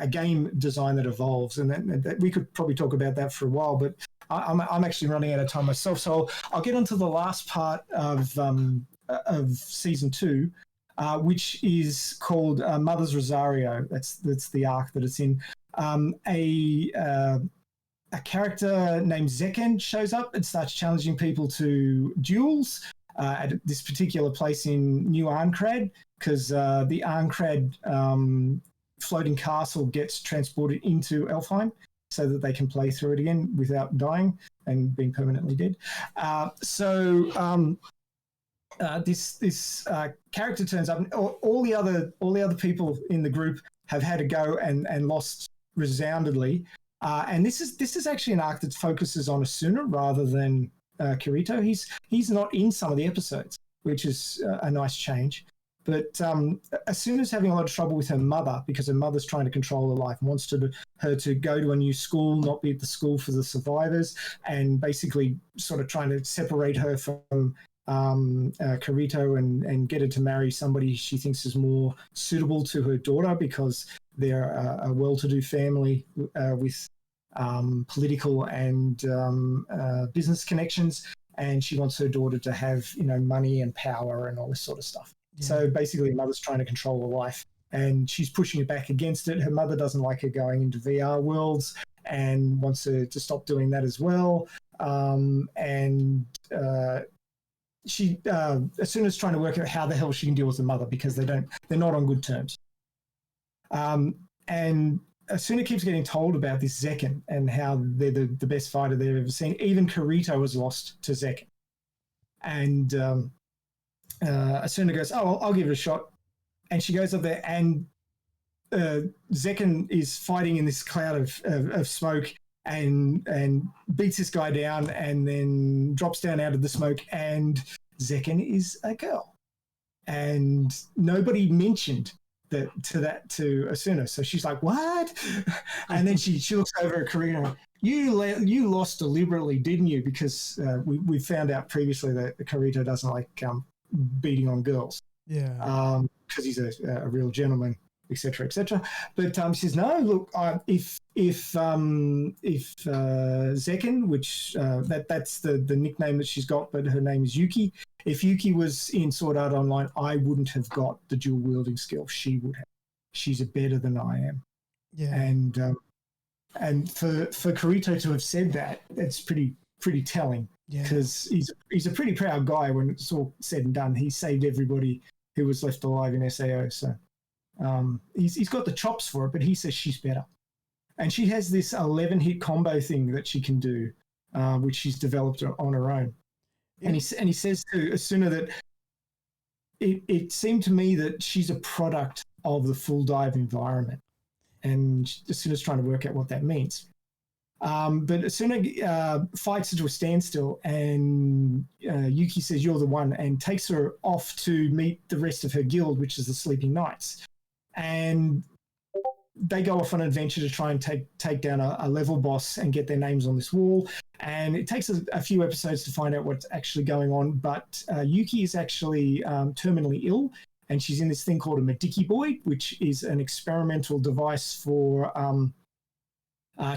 game design that evolves, and that we could probably talk about that for a while, but I'm actually running out of time myself, so I'll get onto the last part of season 2, which is called Mother's Rosario. That's the arc that it's in. A character named Zekken shows up and starts challenging people to duels at this particular place in New Arncrad, because the Arncrad floating castle gets transported into Elfheim so that they can play through it again without dying and being permanently dead. This character turns up, and all the other people in the group have had a go and lost resoundingly. And this is actually an arc that focuses on Asuna rather than Kirito. He's not in some of the episodes, which is a nice change. But Asuna's having a lot of trouble with her mother because her mother's trying to control her life and wants her to go to a new school, not be at the school for the survivors, and basically sort of trying to separate her from Kirito and get her to marry somebody she thinks is more suitable to her daughter because they're a well-to-do family with political and business connections, and she wants her daughter to have money and power and all this sort of stuff. Yeah. So basically, mother's trying to control her life, and she's pushing it back against it. Her mother doesn't like her going into VR worlds and wants her to stop doing that as well. She as soon as trying to work out how the hell she can deal with the mother because they're not on good terms. And Asuna keeps getting told about this Zekken and how they're the best fighter they've ever seen. Even Kirito was lost to Zekken. And Asuna goes, "Oh, I'll give it a shot." And she goes up there, and Zekken is fighting in this cloud of smoke and beats this guy down and then drops down out of the smoke. And Zekken is a girl. And nobody mentioned to Asuna. So she's like, "What?" And then she looks over at Kirito. You lost deliberately, didn't you? Because we found out previously that Kirito doesn't like beating on girls. Yeah. Because he's a real gentleman, etc., etc. But she says, "No, look, if Zekken, which that's the nickname that she's got, but her name is Yuki. If Yuki was in Sword Art Online, I wouldn't have got the dual wielding skill. She would have. She's better than I am." Yeah. And for Kirito to have said that, that's pretty telling. Because he's a pretty proud guy when it's all said and done. He saved everybody who was left alive in SAO. So he's got the chops for it, but he says she's better. And she has this 11-hit combo thing that she can do, which she's developed on her own. Yeah. And he says to Asuna that it seemed to me that she's a product of the full dive environment. And Asuna's trying to work out what that means. But Asuna fights her to a standstill, and Yuki says, "You're the one," and takes her off to meet the rest of her guild, which is the Sleeping Knights. And they go off on an adventure to try and take down a level boss and get their names on this wall. And it takes a few episodes to find out what's actually going on. But Yuki is actually terminally ill, and she's in this thing called a Medici, which is an experimental device for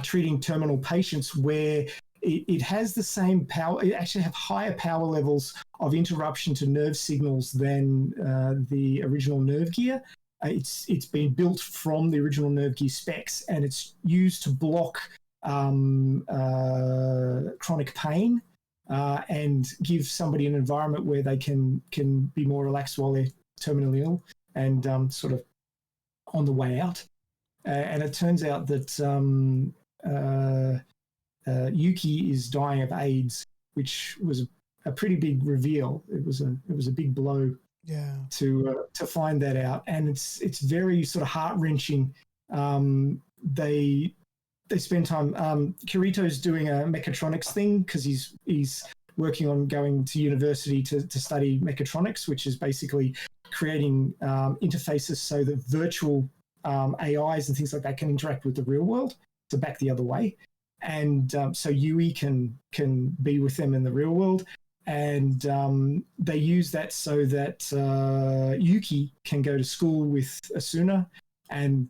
treating terminal patients, where it has the same power. It actually have higher power levels of interruption to nerve signals than the original Nerve Gear. It's been built from the original Nerve Gear specs, and it's used to block chronic pain and give somebody an environment where they can be more relaxed while they're terminally ill and sort of on the way out. And it turns out that Yuki is dying of AIDS, which was a pretty big reveal. It was a big blow. Yeah. To find that out, and it's very sort of heart wrenching. They spend time. Kirito's doing a mechatronics thing because he's working on going to university to study mechatronics, which is basically creating interfaces so that virtual AIs and things like that can interact with the real world. So back the other way, and so Yui can be with them in the real world. And they use that so that Yuki can go to school with Asuna, and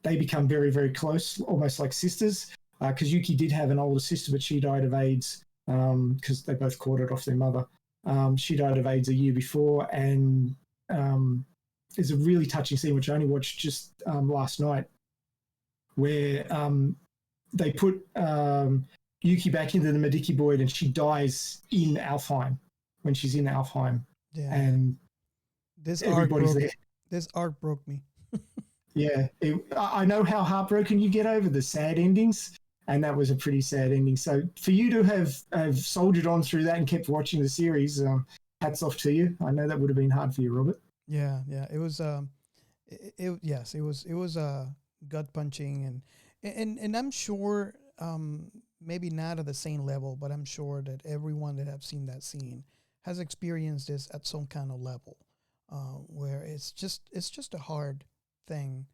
they become very, very close, almost like sisters, because Yuki did have an older sister, but she died of AIDS because they both caught it off their mother. She died of AIDS a year before, and there's a really touching scene, which I only watched just last night, where they put Yuki back into the Medici Void, and she dies in Alfheim when she's in Alfheim. Yeah. And this everybody's there. This arc broke me. Yeah. I know how heartbroken you get over the sad endings, and that was a pretty sad ending. So for you to have soldiered on through that and kept watching the series, hats off to you. I know that would have been hard for you, Robert. Yeah. It was it was gut punching, and I'm sure maybe not at the same level, but I'm sure that everyone that have seen that scene has experienced this at some kind of level, where it's just a hard thing,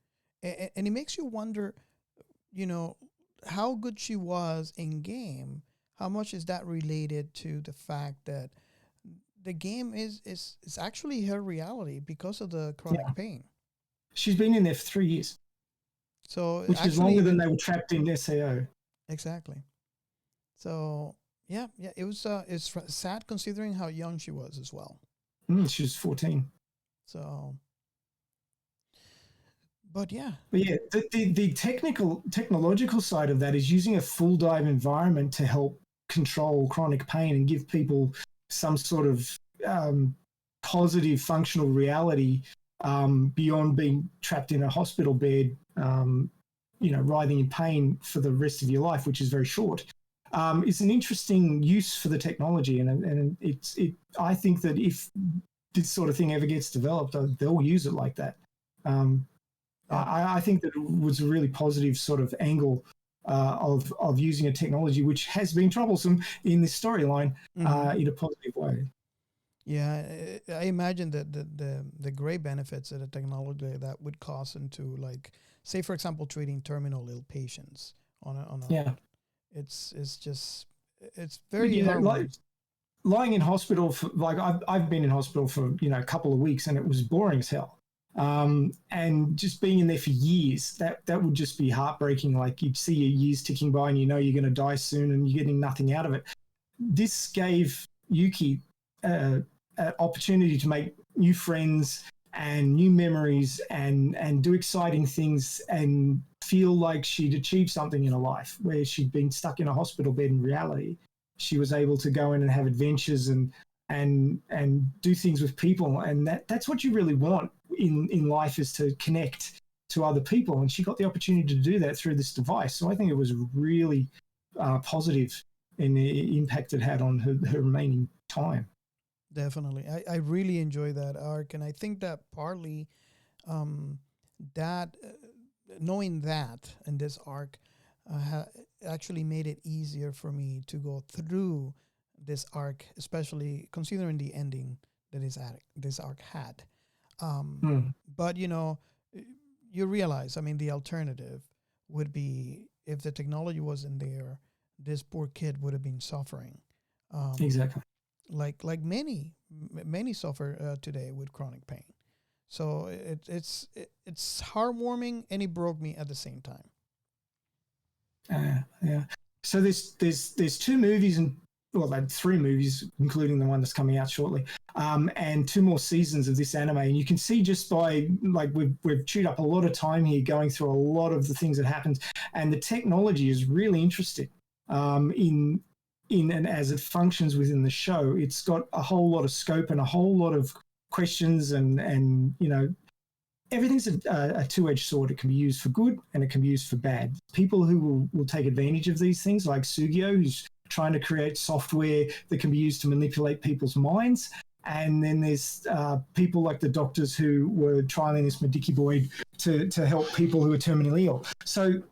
and it makes you wonder, how good she was in game. How much is that related to the fact that the game is actually her reality because of the chronic pain? She's been in there for 3 years, so which is longer than they were trapped in SAO. Exactly. So yeah, it was it's sad considering how young she was as well. She was 14. So, but yeah, the technological side of that is using a full dive environment to help control chronic pain and give people some sort of positive functional reality beyond being trapped in a hospital bed. Writhing in pain for the rest of your life, which is very short. It's an interesting use for the technology, and I think that if this sort of thing ever gets developed, they'll use it like that. I think that it was a really positive sort of angle of using a technology which has been troublesome in this storyline in a positive way. Yeah, I imagine that the great benefits of the technology that would cause into, like, say for example, treating terminal ill patients on a it's very hard. Like, lying in hospital for, like, I've been in hospital for a couple of weeks, and it was boring as hell. And just being in there for years, that would just be heartbreaking. Like, you'd see your years ticking by, and you're going to die soon, and you're getting nothing out of it. This gave Yuki an opportunity to make new friends and new memories and do exciting things and feel like she'd achieved something in her life, where she'd been stuck in a hospital bed in reality. She was able to go in and have adventures and do things with people, and that's what you really want in life, is to connect to other people. And she got the opportunity to do that through this device. So I think it was really positive in the impact it had on her remaining time. Definitely. I really enjoy that arc, and I think that partly that knowing that in this arc actually made it easier for me to go through this arc, especially considering the ending that this arc had. But you realize, I mean, the alternative would be if the technology wasn't there, this poor kid would have been suffering. Exactly. Like many suffer today with chronic pain. So it's heartwarming, and it broke me at the same time. Yeah. So there's two movies and like 3 movies, including the one that's coming out shortly, and 2 more seasons of this anime. And you can see just by like we've chewed up a lot of time here going through a lot of the things that happened, and the technology is really interesting. In and as it functions within the show, it's got a whole lot of scope and a whole lot of questions, and everything's a two-edged sword. It can be used for good and it can be used for bad. People who will take advantage of these things, like Sugio, who's trying to create software that can be used to manipulate people's minds. And then there's people like the doctors who were trialing this Medici to help people who are terminally ill. So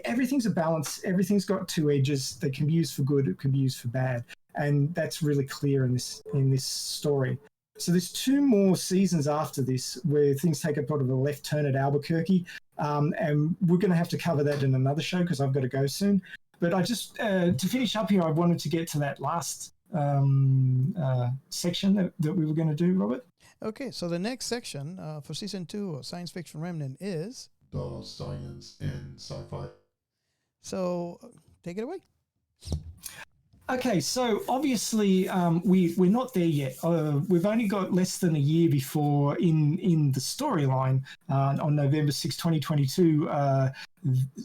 everything's a balance. Everything's got 2 edges. They can be used for good. It can be used for bad. And that's really clear in this story. So there's 2 more seasons after this where things take a bit of a left turn at Albuquerque. And we're going to have to cover that in another show because I've got to go soon. But I just, to finish up here, I wanted to get to that last section that we were going to do, Robert. Okay, so the next section for season 2 of Science Fiction Remnant is The science in sci-fi. So take it away. Okay, so obviously we're not there yet. We've only got less than a year before in the storyline on November 6, 2022,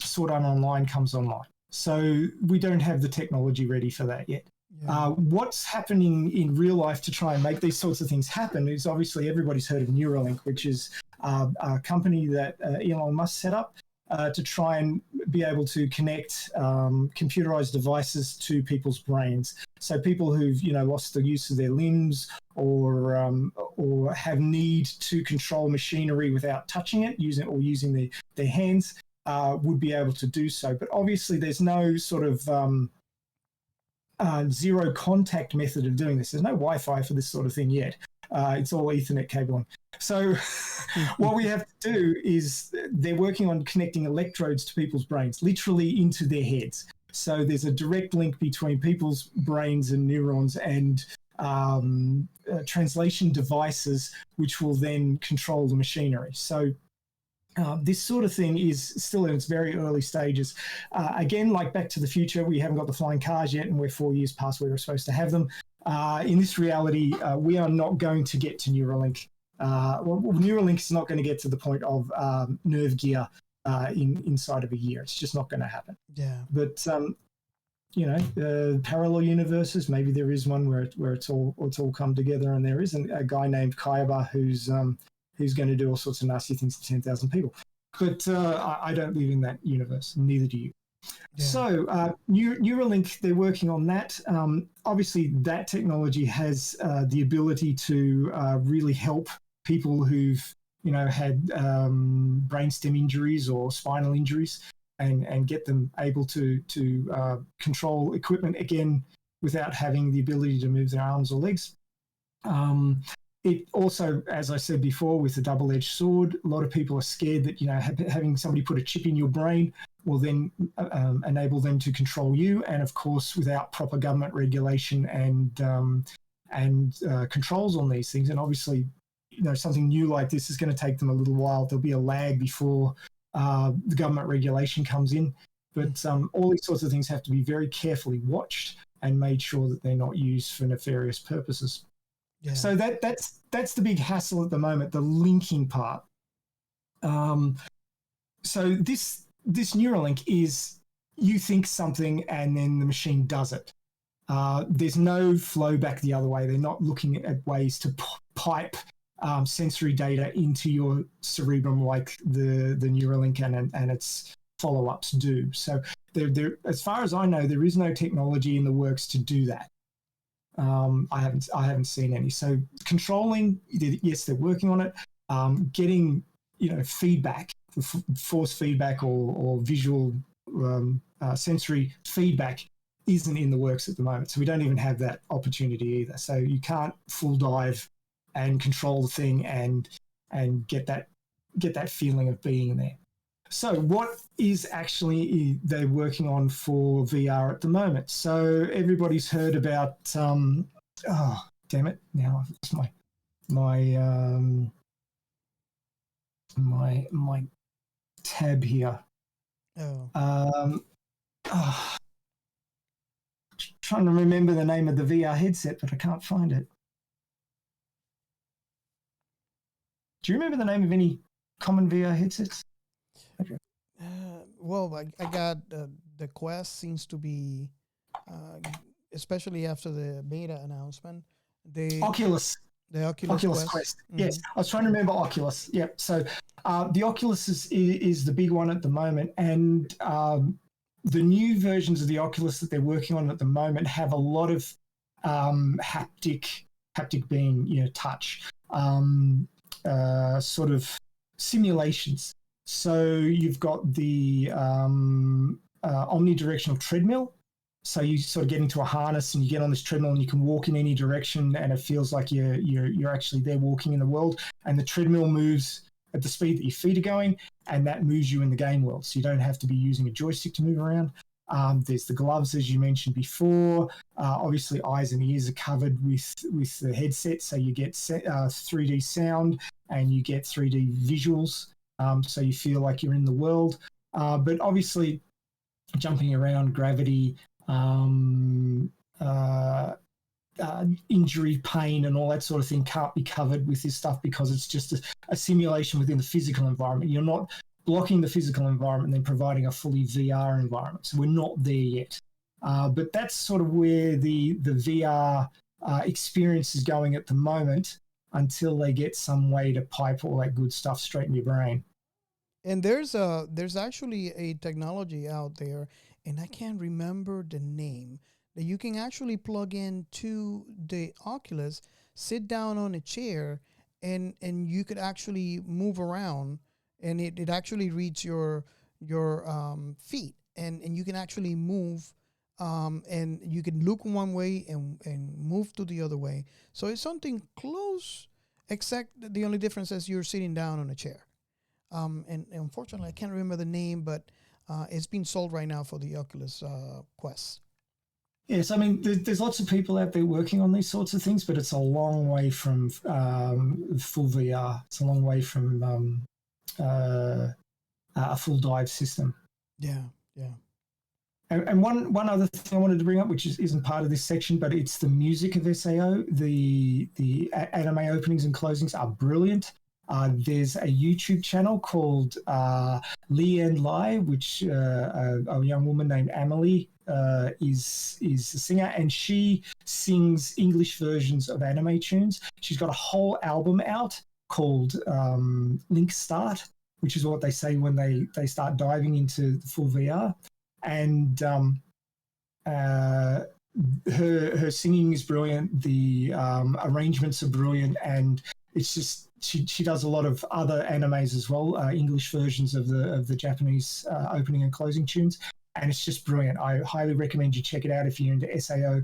Sword Art Online comes online. So we don't have the technology ready for that yet. Yeah. What's happening in real life to try and make these sorts of things happen is obviously everybody's heard of Neuralink, which is a company that Elon Musk set up to try and be able to connect computerized devices to people's brains. So people who've lost the use of their limbs or have need to control machinery without touching it, using their hands, would be able to do so. But obviously, there's no sort of zero contact method of doing this. There's no Wi-Fi for this sort of thing yet. It's all Ethernet cabling. So what we have to do is they're working on connecting electrodes to people's brains, literally into their heads. So there's a direct link between people's brains and neurons and translation devices, which will then control the machinery. So this sort of thing is still in its very early stages. Again, like Back to the Future, we haven't got the flying cars yet, and we're 4 years past where we're supposed to have them. In this reality, we are not going to get to Neuralink. Neuralink is not going to get to the point of nerve gear inside of a year. It's just not going to happen. Yeah. But parallel universes, maybe there is one where it's all come together, and there is a guy named Kayaba who's going to do all sorts of nasty things to 10,000 people. But I don't live in that universe, neither do you. Yeah. So Neuralink, they're working on that. Obviously, that technology has the ability to really help people who've had brainstem injuries or spinal injuries, and get them able to control equipment again without having the ability to move their arms or legs. It also, as I said before, with a double-edged sword, a lot of people are scared that having somebody put a chip in your brain will then enable them to control you. And of course, without proper government regulation and controls on these things, and obviously, something new like this is going to take them a little while. There'll be a lag before the government regulation comes in. But all these sorts of things have to be very carefully watched and made sure that they're not used for nefarious purposes. Yeah. So that's the big hassle at the moment, the linking part. So this Neuralink is, you think something and then the machine does it. There's no flow back the other way. They're not looking at ways to pipe sensory data into your cerebrum like the Neuralink and its follow-ups do. So there, as far as I know, there is no technology in the works to do that. I haven't seen any. So controlling, yes, they're working on it. Getting feedback, force feedback or visual sensory feedback isn't in the works at the moment. So we don't even have that opportunity either. So you can't full dive and control the thing and get that get that feeling of being there. So what is actually they're working on for VR at the moment? So everybody's heard about oh damn it, now I've lost my tab here. Trying to remember the name of the VR headset, but I can't find it. Do you remember the name of any common VR headsets? Well, I got the Quest seems to be, especially after the beta announcement. Oculus. The Oculus Quest. Mm-hmm. Yes, I was trying to remember Oculus. Yep. So the Oculus is the big one at the moment, and the new versions of the Oculus that they're working on at the moment have a lot of haptic being touch, sort of simulations. So you've got the omnidirectional treadmill. So you sort of get into a harness and you get on this treadmill and you can walk in any direction, and it feels like you're actually there walking in the world. And the treadmill moves at the speed that your feet are going, and that moves you in the game world. So you don't have to be using a joystick to move around. There's the gloves, as you mentioned before. Obviously, eyes and ears are covered with the headset, so you get 3D sound and you get 3D visuals. So you feel like you're in the world. But obviously, jumping around, gravity, injury, pain, and all that sort of thing can't be covered with this stuff because it's just a simulation within the physical environment. You're not blocking the physical environment and then providing a fully VR environment. So we're not there yet. But that's sort of where the VR experience is going at the moment until they get some way to pipe all that good stuff straight in your brain. And there's actually a technology out there, and I can't remember the name, that you can actually plug into the Oculus, sit down on a chair, and you could actually move around, and it actually reads your feet, and you can actually move, and you can look one way and move to the other way. So it's something close, except the only difference is you're sitting down on a chair. And unfortunately, I can't remember the name, but it's being sold right now for the Oculus Quest. Yes, I mean, there's lots of people out there working on these sorts of things, but it's a long way from full VR. It's a long way from a full dive system. Yeah. And one other thing I wanted to bring up, which isn't part of this section, but it's the music of SAO. The anime openings and closings are brilliant. There's a YouTube channel called Leanne Lai, which a young woman named Amelie is a singer, and she sings English versions of anime tunes. She's got a whole album out called Link Start, which is what they say when they start diving into the full VR. And her singing is brilliant. The arrangements are brilliant, and it's just she does a lot of other animes as well, English versions of the Japanese opening and closing tunes, and it's just brilliant. I highly recommend you check it out if you're into SAO.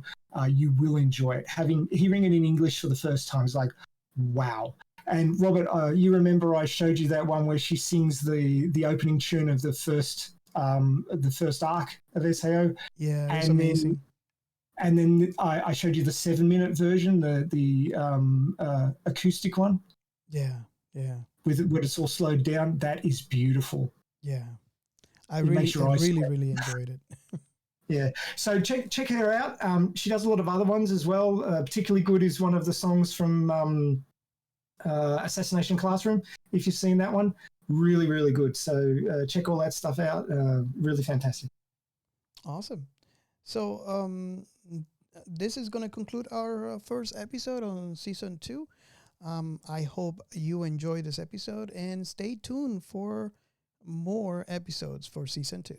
You will enjoy it. Hearing it in English for the first time is like, wow. And Robert, you remember I showed you that one where she sings the opening tune of the first arc of SAO. Yeah, it's amazing. And then I showed you the 7-minute version, the acoustic one. Yeah. With it, when it's all slowed down, that is beautiful. Yeah, I really enjoyed it. Yeah, so check her out. She does a lot of other ones as well. Particularly good is one of the songs from Assassination Classroom. If you've seen that one, really, really good. So check all that stuff out. Really fantastic. Awesome. So this is going to conclude our first episode on season 2. I hope you enjoy this episode and stay tuned for more episodes for season 2.